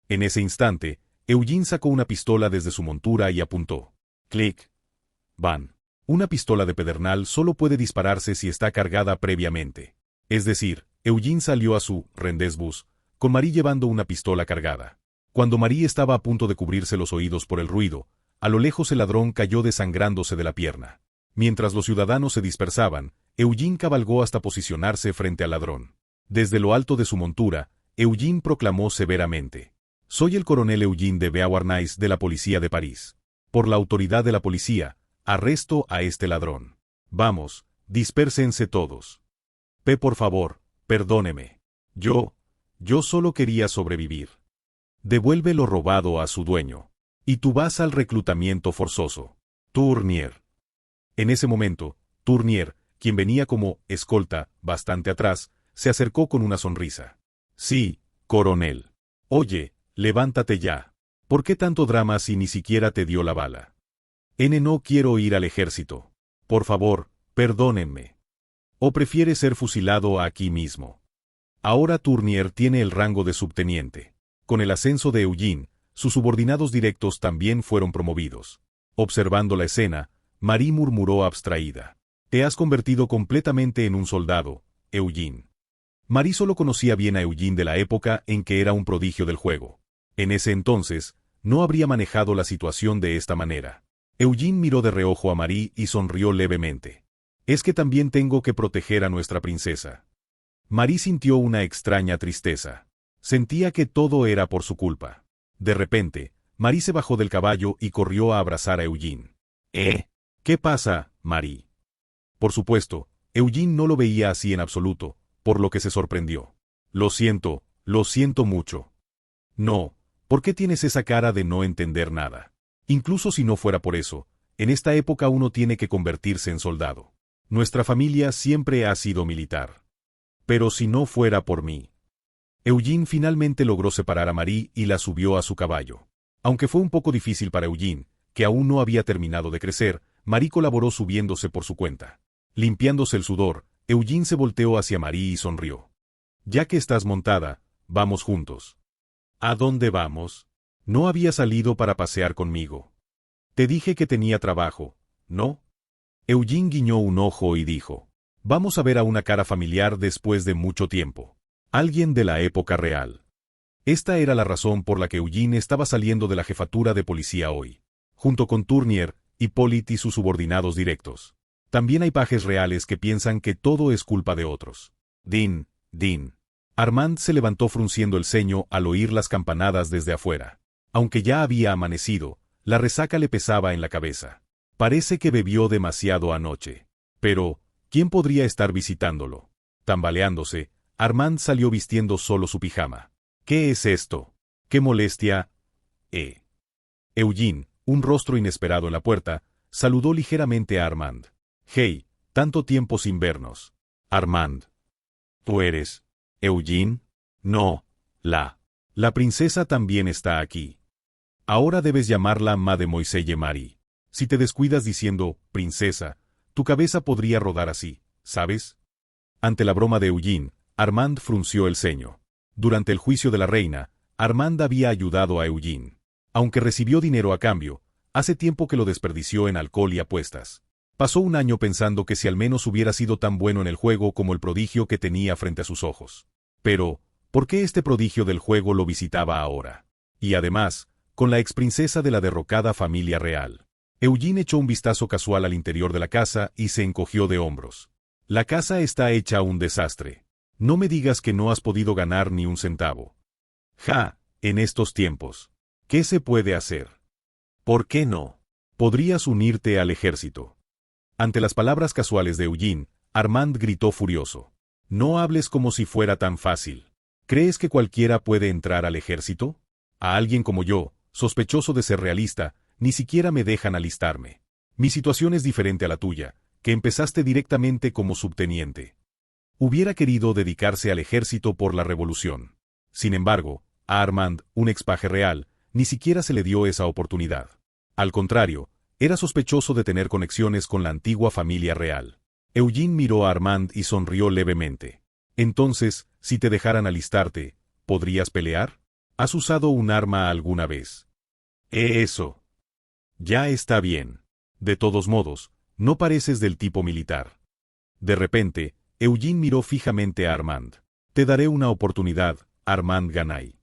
En ese instante, Eugene sacó una pistola desde su montura y apuntó. Clic. Van. Una pistola de pedernal solo puede dispararse si está cargada previamente. Es decir, Eugene salió a su rendezvous, con Marie llevando una pistola cargada. Cuando Marie estaba a punto de cubrirse los oídos por el ruido, a lo lejos el ladrón cayó desangrándose de la pierna. Mientras los ciudadanos se dispersaban, Eugene cabalgó hasta posicionarse frente al ladrón. Desde lo alto de su montura, Eugene proclamó severamente. Soy el coronel Eugene de Beauharnais de la policía de París. Por la autoridad de la policía, arresto a este ladrón. Vamos, dispérsense todos. Por favor, perdóneme. Yo solo quería sobrevivir. Devuelve lo robado a su dueño. Y tú vas al reclutamiento forzoso. Tournier. En ese momento, Tournier, quien venía como escolta, bastante atrás, se acercó con una sonrisa. Sí, coronel. Oye, levántate ya. ¿Por qué tanto drama si ni siquiera te dio la bala? No quiero ir al ejército. Por favor, perdónenme. ¿O prefiere ser fusilado aquí mismo? Ahora Tournier tiene el rango de subteniente. Con el ascenso de Eugene, sus subordinados directos también fueron promovidos. Observando la escena, Marie murmuró abstraída. Te has convertido completamente en un soldado, Eugene. Marie solo conocía bien a Eugene de la época en que era un prodigio del juego. En ese entonces, no habría manejado la situación de esta manera. Eugene miró de reojo a Marie y sonrió levemente. Es que también tengo que proteger a nuestra princesa. Marie sintió una extraña tristeza. Sentía que todo era por su culpa. De repente, Marie se bajó del caballo y corrió a abrazar a Eugene. ¿Qué pasa, Marie? Por supuesto, Eugene no lo veía así en absoluto, por lo que se sorprendió. Lo siento mucho. No, ¿por qué tienes esa cara de no entender nada? Incluso si no fuera por eso, en esta época uno tiene que convertirse en soldado. Nuestra familia siempre ha sido militar. Pero si no fuera por mí. Eugene finalmente logró separar a Marie y la subió a su caballo. Aunque fue un poco difícil para Eugene, que aún no había terminado de crecer, Marie colaboró subiéndose por su cuenta. Limpiándose el sudor, Eugene se volteó hacia Marie y sonrió. Ya que estás montada, vamos juntos. ¿A dónde vamos? No había salido para pasear conmigo. Te dije que tenía trabajo, ¿no? Eugene guiñó un ojo y dijo. Vamos a ver a una cara familiar después de mucho tiempo. Alguien de la época real. Esta era la razón por la que Eugene estaba saliendo de la jefatura de policía hoy. Junto con Tournier, Hippolyte y sus subordinados directos. También hay pajes reales que piensan que todo es culpa de otros. Din. Armand se levantó frunciendo el ceño al oír las campanadas desde afuera. Aunque ya había amanecido, la resaca le pesaba en la cabeza. Parece que bebió demasiado anoche. Pero, ¿quién podría estar visitándolo? Tambaleándose, Armand salió vistiendo solo su pijama. ¿Qué es esto? ¡Qué molestia! Eugene, un rostro inesperado en la puerta, saludó ligeramente a Armand. Hey, tanto tiempo sin vernos. Armand. ¿Tú eres Eugene? No, la princesa también está aquí. Ahora debes llamarla Mademoiselle Marie. Si te descuidas diciendo, princesa, tu cabeza podría rodar así, ¿sabes? Ante la broma de Eugene, Armand frunció el ceño. Durante el juicio de la reina, Armand había ayudado a Eugene. Aunque recibió dinero a cambio, hace tiempo que lo desperdició en alcohol y apuestas. Pasó un año pensando que si al menos hubiera sido tan bueno en el juego como el prodigio que tenía frente a sus ojos. Pero, ¿por qué este prodigio del juego lo visitaba ahora? Y además, con la exprincesa de la derrocada familia real. Eugene echó un vistazo casual al interior de la casa y se encogió de hombros. La casa está hecha un desastre. No me digas que no has podido ganar ni un centavo. Ja, en estos tiempos. ¿Qué se puede hacer? ¿Por qué no? Podrías unirte al ejército. Ante las palabras casuales de Eugene, Armand gritó furioso. No hables como si fuera tan fácil. ¿Crees que cualquiera puede entrar al ejército? A alguien como yo, sospechoso de ser realista, ni siquiera me dejan alistarme. Mi situación es diferente a la tuya, que empezaste directamente como subteniente. Hubiera querido dedicarse al ejército por la revolución. Sin embargo, a Armand, un expaje real, ni siquiera se le dio esa oportunidad. Al contrario, era sospechoso de tener conexiones con la antigua familia real. Eugene miró a Armand y sonrió levemente. Entonces, si te dejaran alistarte, ¿podrías pelear? ¿Has usado un arma alguna vez? Eso. Ya está bien. De todos modos, no pareces del tipo militar. De repente, Eugene miró fijamente a Armand. Te daré una oportunidad, Armand Ganay.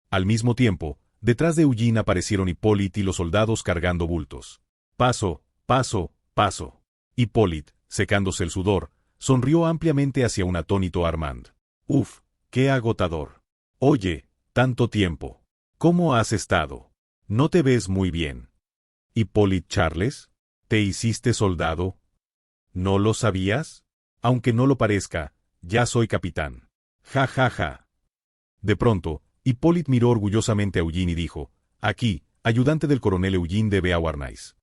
Al mismo tiempo, detrás de Eugene aparecieron Hippolyte y los soldados cargando bultos. Paso, paso, paso. Hippolyte, secándose el sudor, sonrió ampliamente hacia un atónito Armand. Uf, qué agotador. Oye, tanto tiempo. ¿Cómo has estado? No te ves muy bien. Hippolyte Charles, ¿te hiciste soldado? ¿No lo sabías? Aunque no lo parezca, ya soy capitán. Ja ja ja. De pronto, Hippolyte miró orgullosamente a Eugene y dijo, aquí, ayudante del coronel Eugene de Beauharnais.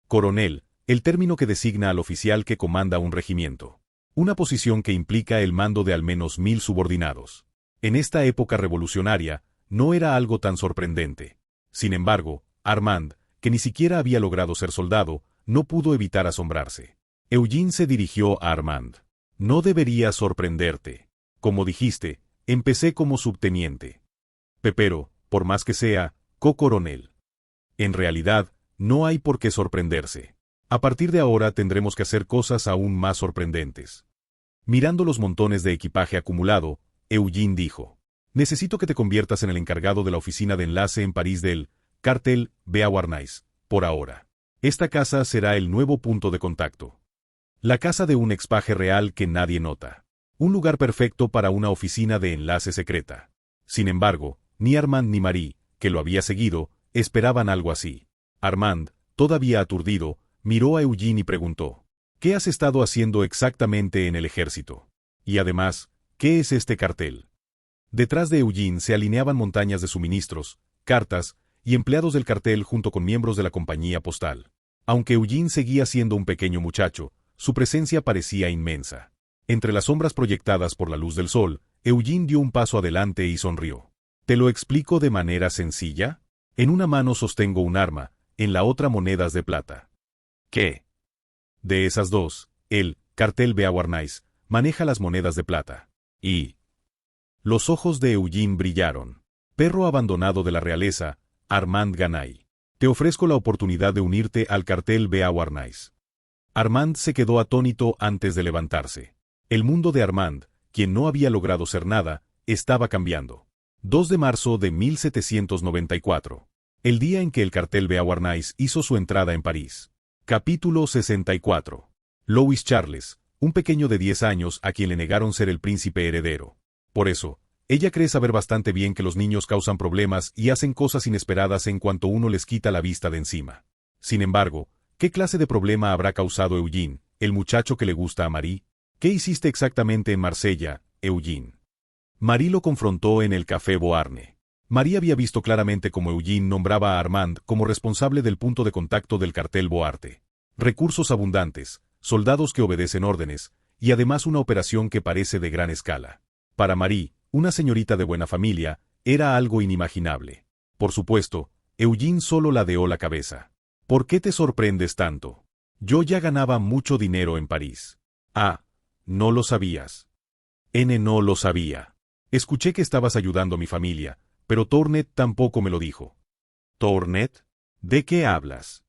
Coronel, el término que designa al oficial que comanda un regimiento. Una posición que implica el mando de al menos 1000 subordinados. En esta época revolucionaria, no era algo tan sorprendente. Sin embargo, Armand, que ni siquiera había logrado ser soldado, no pudo evitar asombrarse. Eugene se dirigió a Armand. No debería sorprenderte. Como dijiste, empecé como subteniente. Pero, por más que sea, coronel. En realidad, no hay por qué sorprenderse. A partir de ahora tendremos que hacer cosas aún más sorprendentes. Mirando los montones de equipaje acumulado, Eugene dijo, necesito que te conviertas en el encargado de la oficina de enlace en París del Cartel Beauharnais, por ahora. Esta casa será el nuevo punto de contacto. La casa de un expaje real que nadie nota. Un lugar perfecto para una oficina de enlace secreta. Sin embargo, ni Armand ni Marie, que lo había seguido, esperaban algo así. Armand, todavía aturdido, miró a Eugene y preguntó, ¿qué has estado haciendo exactamente en el ejército? Y además, ¿qué es este cartel? Detrás de Eugene se alineaban montañas de suministros, cartas, y empleados del cartel junto con miembros de la compañía postal. Aunque Eugene seguía siendo un pequeño muchacho, su presencia parecía inmensa. Entre las sombras proyectadas por la luz del sol, Eugene dio un paso adelante y sonrió. ¿Te lo explico de manera sencilla? En una mano sostengo un arma, en la otra monedas de plata. ¿Qué? De esas dos, el cartel Beauharnais maneja las monedas de plata. Y... Los ojos de Eugene brillaron. Perro abandonado de la realeza, Armand Ganay. Te ofrezco la oportunidad de unirte al cartel Beauharnais. Armand se quedó atónito antes de levantarse. El mundo de Armand, quien no había logrado ser nada, estaba cambiando. 2 de marzo de 1794. El día en que el cartel Beauharnais hizo su entrada en París. Capítulo 64. Louis Charles, un pequeño de 10 años a quien le negaron ser el príncipe heredero. Por eso, ella cree saber bastante bien que los niños causan problemas y hacen cosas inesperadas en cuanto uno les quita la vista de encima. Sin embargo, ¿qué clase de problema habrá causado Eugene, el muchacho que le gusta a Marie? ¿Qué hiciste exactamente en Marsella, Eugene? Marie lo confrontó en el Café Beauharnais. Marie había visto claramente cómo Eugene nombraba a Armand como responsable del punto de contacto del cartel Beauharnais. Recursos abundantes, soldados que obedecen órdenes, y además una operación que parece de gran escala. Para Marie, una señorita de buena familia, era algo inimaginable. Por supuesto, Eugene solo ladeó la cabeza. ¿Por qué te sorprendes tanto? Yo ya ganaba mucho dinero en París. Ah, no lo sabías. No lo sabía. Escuché que estabas ayudando a mi familia, pero Tornet tampoco me lo dijo. ¿Tornet? ¿De qué hablas?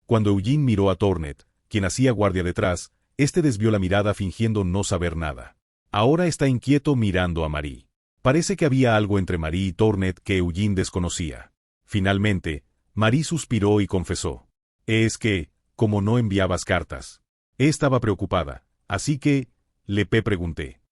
Cuando Eugene miró a Tornet, quien hacía guardia detrás, este desvió la mirada fingiendo no saber nada. Ahora está inquieto mirando a Marie. Parece que había algo entre Marie y Tornet que Eugene desconocía. Finalmente, Marie suspiró y confesó. Es que, como no enviabas cartas. Estaba preocupada, así que, le pregunté.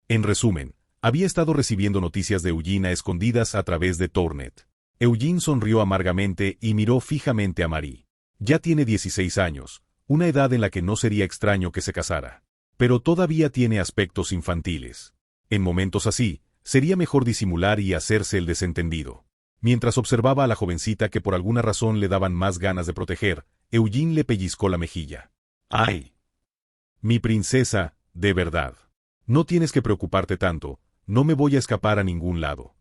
En resumen, había estado recibiendo noticias de Eugene a escondidas a través de Tornet. Eugene sonrió amargamente y miró fijamente a Marie. Ya tiene 16 años, una edad en la que no sería extraño que se casara. Pero todavía tiene aspectos infantiles. En momentos así, sería mejor disimular y hacerse el desentendido. Mientras observaba a la jovencita que por alguna razón le daban más ganas de proteger, Eugene le pellizcó la mejilla. ¡Ay! Mi princesa, de verdad. No tienes que preocuparte tanto, no me voy a escapar a ningún lado.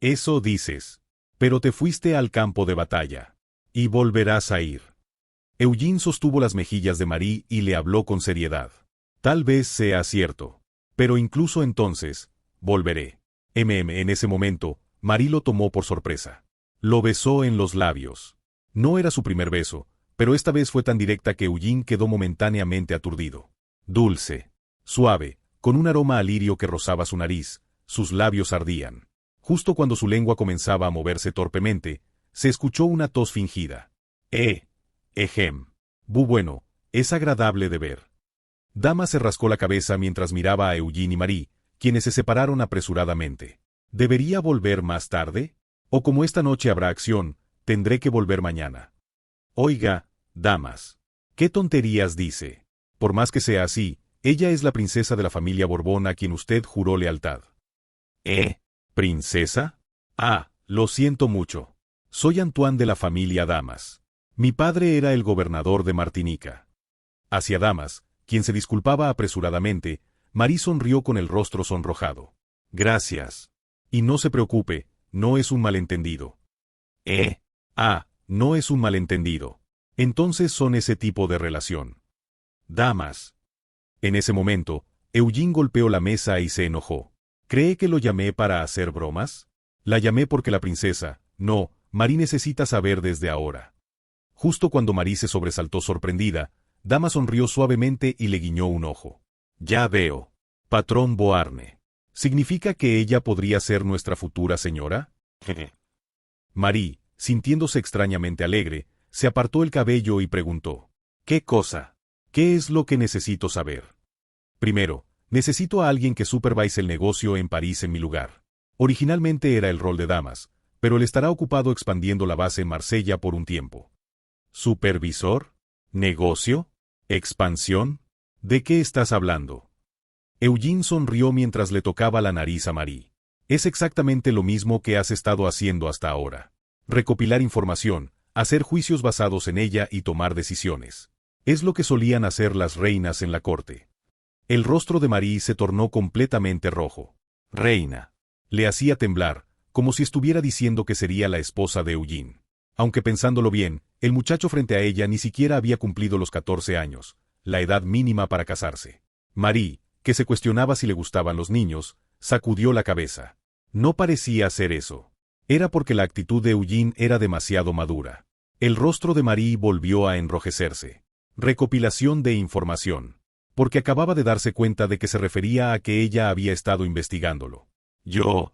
Eso dices. Pero te fuiste al campo de batalla. Y volverás a ir. Eugene sostuvo las mejillas de Marie y le habló con seriedad. Tal vez sea cierto. Pero incluso entonces, volveré. En ese momento, Marie lo tomó por sorpresa. Lo besó en los labios. No era su primer beso, pero esta vez fue tan directa que Eugene quedó momentáneamente aturdido. Dulce, suave, con un aroma a lirio que rozaba su nariz, sus labios ardían. Justo cuando su lengua comenzaba a moverse torpemente, se escuchó una tos fingida. Bueno, es agradable de ver. Dama se rascó la cabeza mientras miraba a Eugene y Marie, quienes se separaron apresuradamente. ¿Debería volver más tarde? O como esta noche habrá acción, tendré que volver mañana. Oiga, damas. ¿Qué tonterías dice? Por más que sea así, ella es la princesa de la familia Borbón a quien usted juró lealtad. ¿Princesa? Ah, lo siento mucho. Soy Antoine de la familia Damas. Mi padre era el gobernador de Martinica. Hacia Damas, quien se disculpaba apresuradamente, Marie sonrió con el rostro sonrojado. Gracias. Y no se preocupe, no es un malentendido. No es un malentendido. Entonces son ese tipo de relación. Damas. En ese momento, Eugene golpeó la mesa y se enojó. ¿Cree que lo llamé para hacer bromas? La llamé porque la princesa, no, Marie necesita saber desde ahora. Justo cuando Marie se sobresaltó sorprendida, Dama sonrió suavemente y le guiñó un ojo. Ya veo. Patrón Beauharnais. ¿Significa que ella podría ser nuestra futura señora? Marie, sintiéndose extrañamente alegre, se apartó el cabello y preguntó. ¿Qué cosa? ¿Qué es lo que necesito saber? Primero, necesito a alguien que supervise el negocio en París en mi lugar. Originalmente era el rol de Damas, pero él estará ocupado expandiendo la base en Marsella por un tiempo. ¿Supervisor? ¿Negocio? ¿Expansión? ¿De qué estás hablando? Eugene sonrió mientras le tocaba la nariz a Marie. Es exactamente lo mismo que has estado haciendo hasta ahora. Recopilar información, hacer juicios basados en ella y tomar decisiones. Es lo que solían hacer las reinas en la corte. El rostro de Marie se tornó completamente rojo. Reina. Le hacía temblar, como si estuviera diciendo que sería la esposa de Eugene. Aunque pensándolo bien, el muchacho frente a ella ni siquiera había cumplido los 14 años, la edad mínima para casarse. Marie, que se cuestionaba si le gustaban los niños, sacudió la cabeza. No parecía ser eso. Era porque la actitud de Eugene era demasiado madura. El rostro de Marie volvió a enrojecerse. Recopilación de información. Porque acababa de darse cuenta de que se refería a que ella había estado investigándolo. Yo.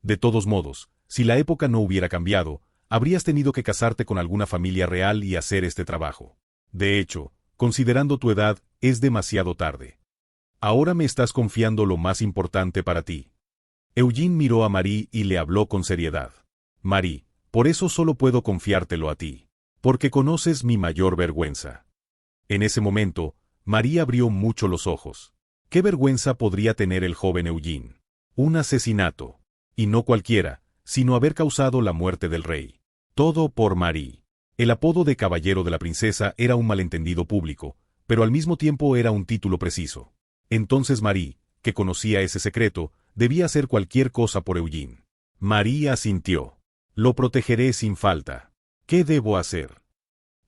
De todos modos, si la época no hubiera cambiado, habrías tenido que casarte con alguna familia real y hacer este trabajo. De hecho, considerando tu edad, es demasiado tarde. Ahora me estás confiando lo más importante para ti. Eugene miró a Marie y le habló con seriedad. Marie, por eso solo puedo confiártelo a ti. Porque conoces mi mayor vergüenza. En ese momento, Marie abrió mucho los ojos. ¿Qué vergüenza podría tener el joven Eugene? Un asesinato. Y no cualquiera, sino haber causado la muerte del rey. Todo por Marie. El apodo de Caballero de la Princesa era un malentendido público, pero al mismo tiempo era un título preciso. Entonces Marie, que conocía ese secreto, debía hacer cualquier cosa por Eugene. Marie asintió. Lo protegeré sin falta. ¿Qué debo hacer?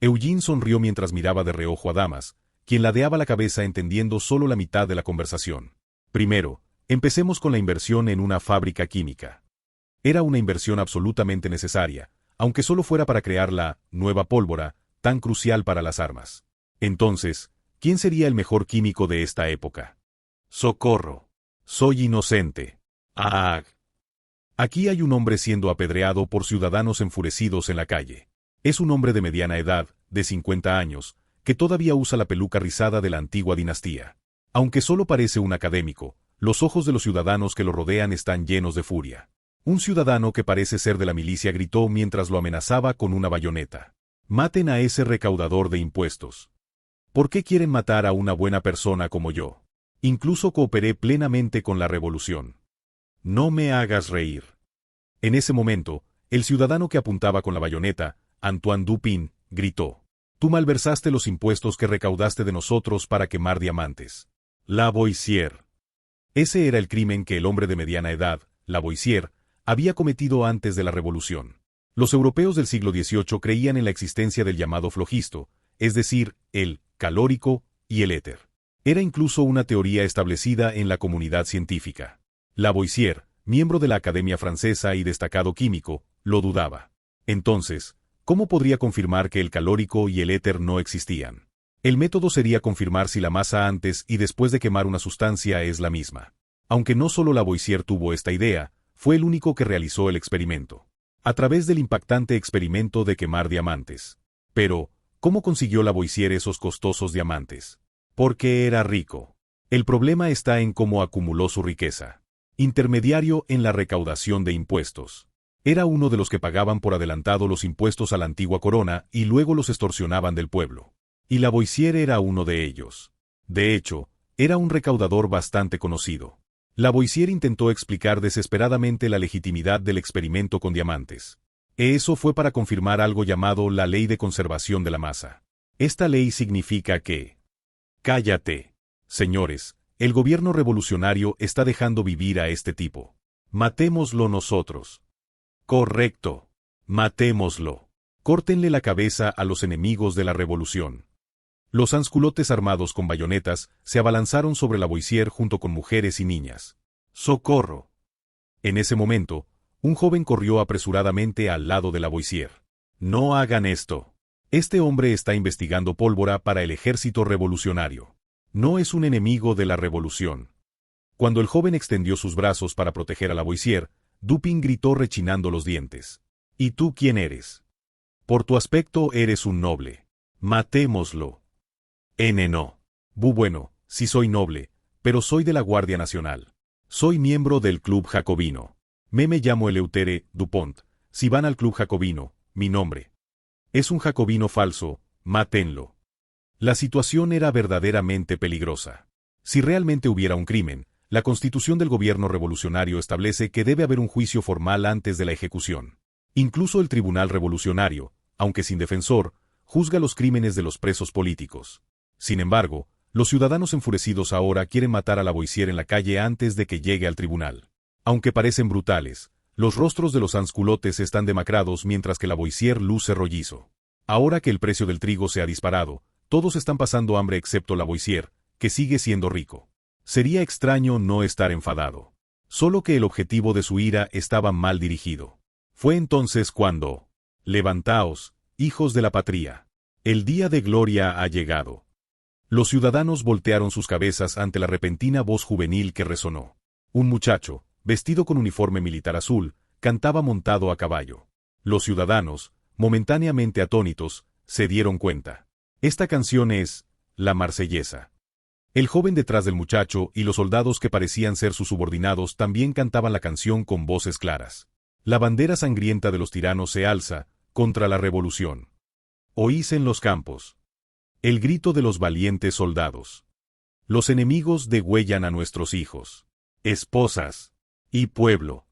Eugene sonrió mientras miraba de reojo a Damas, quien ladeaba la cabeza entendiendo solo la mitad de la conversación. Primero, empecemos con la inversión en una fábrica química. Era una inversión absolutamente necesaria, aunque solo fuera para crear la nueva pólvora, tan crucial para las armas. Entonces, ¿quién sería el mejor químico de esta época? ¡Socorro! Soy inocente. ¡Ah! Aquí hay un hombre siendo apedreado por ciudadanos enfurecidos en la calle. Es un hombre de mediana edad, de 50 años, que todavía usa la peluca rizada de la antigua dinastía. Aunque solo parece un académico, los ojos de los ciudadanos que lo rodean están llenos de furia. Un ciudadano que parece ser de la milicia gritó mientras lo amenazaba con una bayoneta. «Maten a ese recaudador de impuestos. ¿Por qué quieren matar a una buena persona como yo? Incluso cooperé plenamente con la revolución. No me hagas reír». En ese momento, el ciudadano que apuntaba con la bayoneta, Antoine Dupin, gritó: «Tú malversaste los impuestos que recaudaste de nosotros para quemar diamantes. Lavoisier». Ese era el crimen que el hombre de mediana edad, Lavoisier, había cometido antes de la revolución. Los europeos del siglo XVIII creían en la existencia del llamado flogisto, es decir, el calórico y el éter. Era incluso una teoría establecida en la comunidad científica. Lavoisier, miembro de la Academia Francesa y destacado químico, lo dudaba. Entonces, ¿cómo podría confirmar que el calórico y el éter no existían? El método sería confirmar si la masa antes y después de quemar una sustancia es la misma. Aunque no solo Lavoisier tuvo esta idea, fue el único que realizó el experimento. A través del impactante experimento de quemar diamantes. Pero, ¿cómo consiguió Lavoisier esos costosos diamantes? Porque era rico. El problema está en cómo acumuló su riqueza. Intermediario en la recaudación de impuestos. Era uno de los que pagaban por adelantado los impuestos a la antigua corona y luego los extorsionaban del pueblo. Y Lavoisier era uno de ellos. De hecho, era un recaudador bastante conocido. Lavoisier intentó explicar desesperadamente la legitimidad del experimento con diamantes. Eso fue para confirmar algo llamado la ley de conservación de la masa. Esta ley significa que... Cállate. Señores, el gobierno revolucionario está dejando vivir a este tipo. Matémoslo nosotros. Correcto. Matémoslo. Córtenle la cabeza a los enemigos de la revolución. Los sansculotes armados con bayonetas se abalanzaron sobre Lavoisier junto con mujeres y niñas. ¡Socorro! En ese momento, un joven corrió apresuradamente al lado de Lavoisier. «No hagan esto. Este hombre está investigando pólvora para el ejército revolucionario. No es un enemigo de la revolución». Cuando el joven extendió sus brazos para proteger a Lavoisier, Dupin gritó rechinando los dientes. «¿Y tú quién eres? Por tu aspecto eres un noble. Matémoslo». No. Bueno, sí soy noble, pero soy de la Guardia Nacional. Soy miembro del Club Jacobino. Me llamo Eleutere Dupont. Si van al Club Jacobino, mi nombre. Es un jacobino falso, mátenlo. La situación era verdaderamente peligrosa. Si realmente hubiera un crimen, la Constitución del gobierno revolucionario establece que debe haber un juicio formal antes de la ejecución. Incluso el Tribunal Revolucionario, aunque sin defensor, juzga los crímenes de los presos políticos. Sin embargo, los ciudadanos enfurecidos ahora quieren matar a Lavoisier en la calle antes de que llegue al tribunal. Aunque parecen brutales, los rostros de los sansculotes están demacrados mientras que Lavoisier luce rollizo. Ahora que el precio del trigo se ha disparado, todos están pasando hambre excepto Lavoisier, que sigue siendo rico. Sería extraño no estar enfadado. Solo que el objetivo de su ira estaba mal dirigido. Fue entonces cuando... «Levantaos, hijos de la patria. El día de gloria ha llegado». Los ciudadanos voltearon sus cabezas ante la repentina voz juvenil que resonó. Un muchacho, vestido con uniforme militar azul, cantaba montado a caballo. Los ciudadanos, momentáneamente atónitos, se dieron cuenta. Esta canción es La Marsellesa. El joven detrás del muchacho y los soldados que parecían ser sus subordinados también cantaban la canción con voces claras. La bandera sangrienta de los tiranos se alza contra la revolución. Oís en los campos el grito de los valientes soldados. Los enemigos degüellan a nuestros hijos, esposas y pueblo.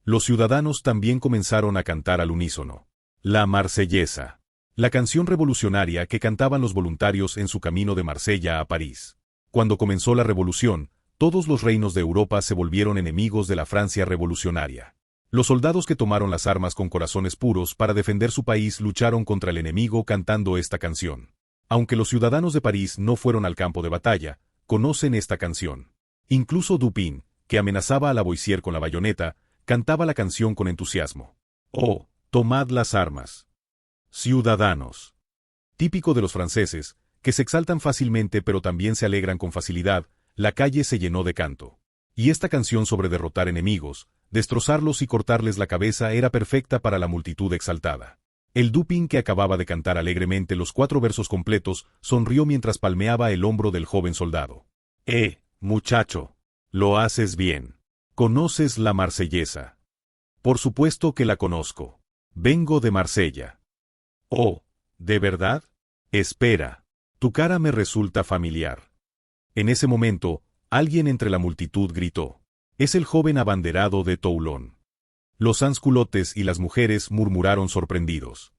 Los ciudadanos también comenzaron a cantar al unísono. La Marsellesa, la canción revolucionaria que cantaban los voluntarios en su camino de Marsella a París. Cuando comenzó la revolución, todos los reinos de Europa se volvieron enemigos de la Francia revolucionaria. Los soldados que tomaron las armas con corazones puros para defender su país lucharon contra el enemigo cantando esta canción. Aunque los ciudadanos de París no fueron al campo de batalla, conocen esta canción. Incluso Dupin, que amenazaba a Lavoisier con la bayoneta, cantaba la canción con entusiasmo. Oh, tomad las armas, ciudadanos. Típico de los franceses, que se exaltan fácilmente pero también se alegran con facilidad, la calle se llenó de canto. Y esta canción sobre derrotar enemigos, destrozarlos y cortarles la cabeza era perfecta para la multitud exaltada. El Dupin, que acababa de cantar alegremente los 4 versos completos, sonrió mientras palmeaba el hombro del joven soldado. Muchacho, lo haces bien. ¿Conoces la Marsellesa? Por supuesto que la conozco. Vengo de Marsella. Oh, ¿de verdad? Espera, tu cara me resulta familiar. En ese momento, alguien entre la multitud gritó. Es el joven abanderado de Toulon. Los sansculottes y las mujeres murmuraron sorprendidos.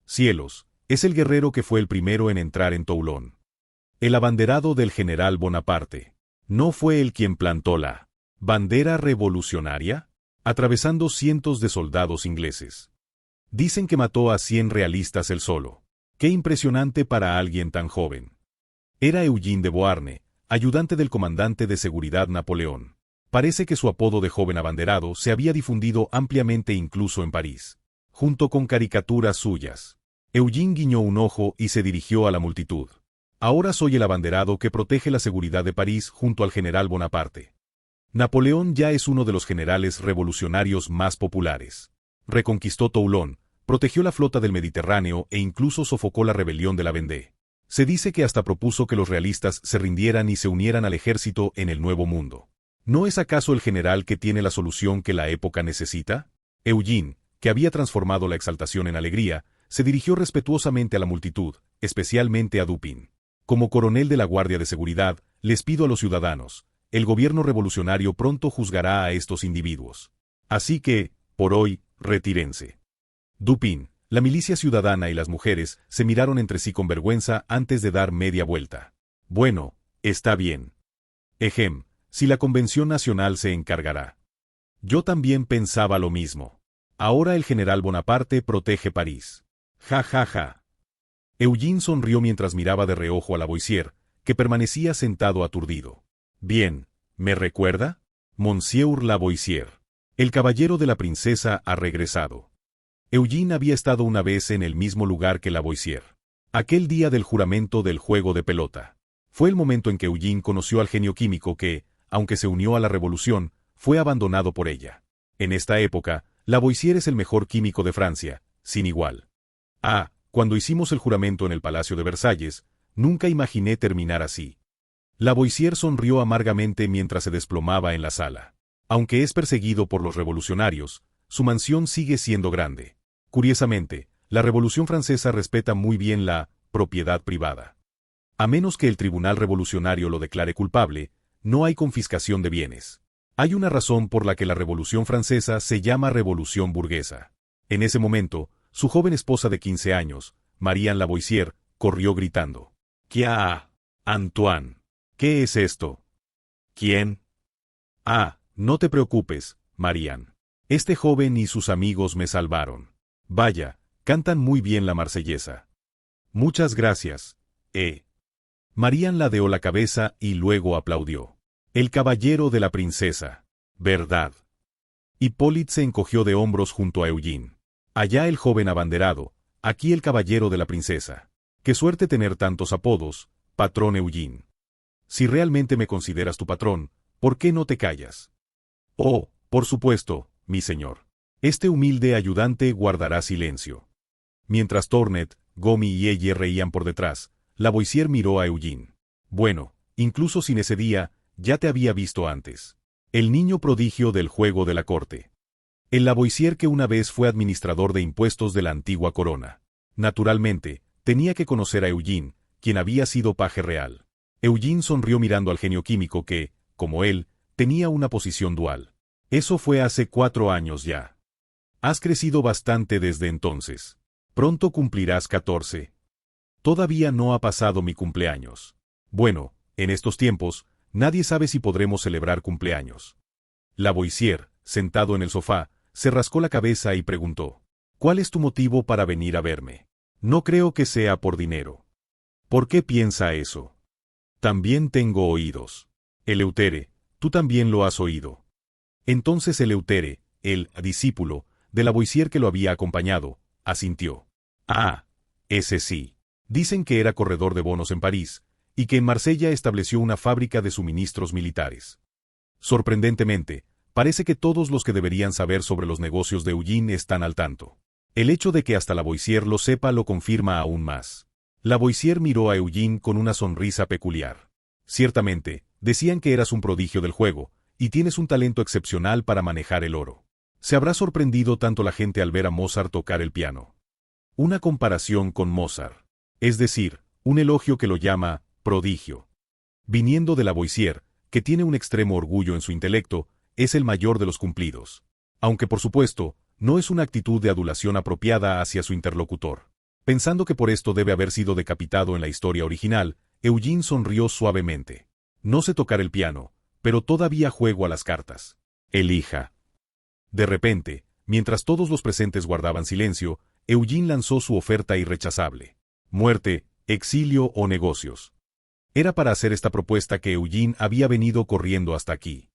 Cielos, es el guerrero que fue el primero en entrar en Toulon. El abanderado del general Bonaparte. ¿No fue él quien plantó la bandera revolucionaria? Atravesando cientos de soldados ingleses. Dicen que mató a 100 realistas él solo. Qué impresionante para alguien tan joven. Era Eugene de Beauharnais, ayudante del comandante de seguridad Napoleón. Parece que su apodo de joven abanderado se había difundido ampliamente incluso en París, junto con caricaturas suyas. Eugene guiñó un ojo y se dirigió a la multitud. Ahora soy el abanderado que protege la seguridad de París junto al general Bonaparte. Napoleón ya es uno de los generales revolucionarios más populares. Reconquistó Toulon, protegió la flota del Mediterráneo e incluso sofocó la rebelión de la Vendée. Se dice que hasta propuso que los realistas se rindieran y se unieran al ejército en el Nuevo Mundo. ¿No es acaso el general que tiene la solución que la época necesita? Eugene, que había transformado la exaltación en alegría, se dirigió respetuosamente a la multitud, especialmente a Dupin. Como coronel de la Guardia de Seguridad, les pido a los ciudadanos, el gobierno revolucionario pronto juzgará a estos individuos. Así que, por hoy, retírense. Dupin, la milicia ciudadana y las mujeres se miraron entre sí con vergüenza antes de dar media vuelta. Bueno, está bien. Si la Convención Nacional se encargará. Yo también pensaba lo mismo. Ahora el general Bonaparte protege París. Ja ja ja. Eugene sonrió mientras miraba de reojo a Lavoisier, que permanecía sentado aturdido. Bien, ¿me recuerda? Monsieur Lavoisier. El caballero de la princesa ha regresado. Eugene había estado una vez en el mismo lugar que Lavoisier. Aquel día del juramento del juego de pelota. Fue el momento en que Eugene conoció al genio químico que, aunque se unió a la revolución, fue abandonado por ella. En esta época, Lavoisier es el mejor químico de Francia, sin igual. Cuando hicimos el juramento en el Palacio de Versalles, nunca imaginé terminar así. Lavoisier sonrió amargamente mientras se desplomaba en la sala. Aunque es perseguido por los revolucionarios, su mansión sigue siendo grande. Curiosamente, la Revolución Francesa respeta muy bien la propiedad privada. A menos que el tribunal revolucionario lo declare culpable, no hay confiscación de bienes. Hay una razón por la que la Revolución Francesa se llama Revolución Burguesa. En ese momento, su joven esposa de 15 años, Marianne Lavoisier, corrió gritando. «¡Kia! Antoine! ¿Qué es esto?» «¿Quién?» No te preocupes, Marianne. Este joven y sus amigos me salvaron. Vaya, cantan muy bien la marsellesa. Muchas gracias, Marianne ladeó la cabeza y luego aplaudió. El caballero de la princesa. ¿Verdad? Hippolyte se encogió de hombros junto a Eugene. Allá el joven abanderado, aquí el caballero de la princesa. Qué suerte tener tantos apodos, patrón Eugene. Si realmente me consideras tu patrón, ¿por qué no te callas? Oh, por supuesto, mi señor. Este humilde ayudante guardará silencio. Mientras Tornet, Gomi y ella reían por detrás, Lavoisier miró a Eugene. Bueno, incluso sin ese día, ya te había visto antes. El niño prodigio del juego de la corte. El Lavoisier que una vez fue administrador de impuestos de la antigua corona. Naturalmente, tenía que conocer a Eugene, quien había sido paje real. Eugene sonrió mirando al genio químico que, como él, tenía una posición dual. Eso fue hace 4 años ya. Has crecido bastante desde entonces. Pronto cumplirás 14. Todavía no ha pasado mi cumpleaños. Bueno, en estos tiempos, nadie sabe si podremos celebrar cumpleaños. Lavoisier, sentado en el sofá, se rascó la cabeza y preguntó: ¿Cuál es tu motivo para venir a verme? No creo que sea por dinero. ¿Por qué piensa eso? También tengo oídos. Eleutere, tú también lo has oído. Entonces Eleutere, el discípulo de Lavoisier que lo había acompañado, asintió. Ah, ese sí. Dicen que era corredor de bonos en París, y que en Marsella estableció una fábrica de suministros militares. Sorprendentemente, parece que todos los que deberían saber sobre los negocios de Eugene están al tanto. El hecho de que hasta Lavoisier lo sepa lo confirma aún más. Lavoisier miró a Eugene con una sonrisa peculiar. Ciertamente, decían que eras un prodigio del juego, y tienes un talento excepcional para manejar el oro. Se habrá sorprendido tanto la gente al ver a Mozart tocar el piano. Una comparación con Mozart. Es decir, un elogio que lo llama prodigio. Viniendo de Lavoisier, que tiene un extremo orgullo en su intelecto, es el mayor de los cumplidos. Aunque por supuesto, no es una actitud de adulación apropiada hacia su interlocutor. Pensando que por esto debe haber sido decapitado en la historia original, Eugene sonrió suavemente. No sé tocar el piano, pero todavía juego a las cartas. Elija. De repente, mientras todos los presentes guardaban silencio, Eugene lanzó su oferta irrechazable. Muerte, exilio o negocios. Era para hacer esta propuesta que Eugene había venido corriendo hasta aquí.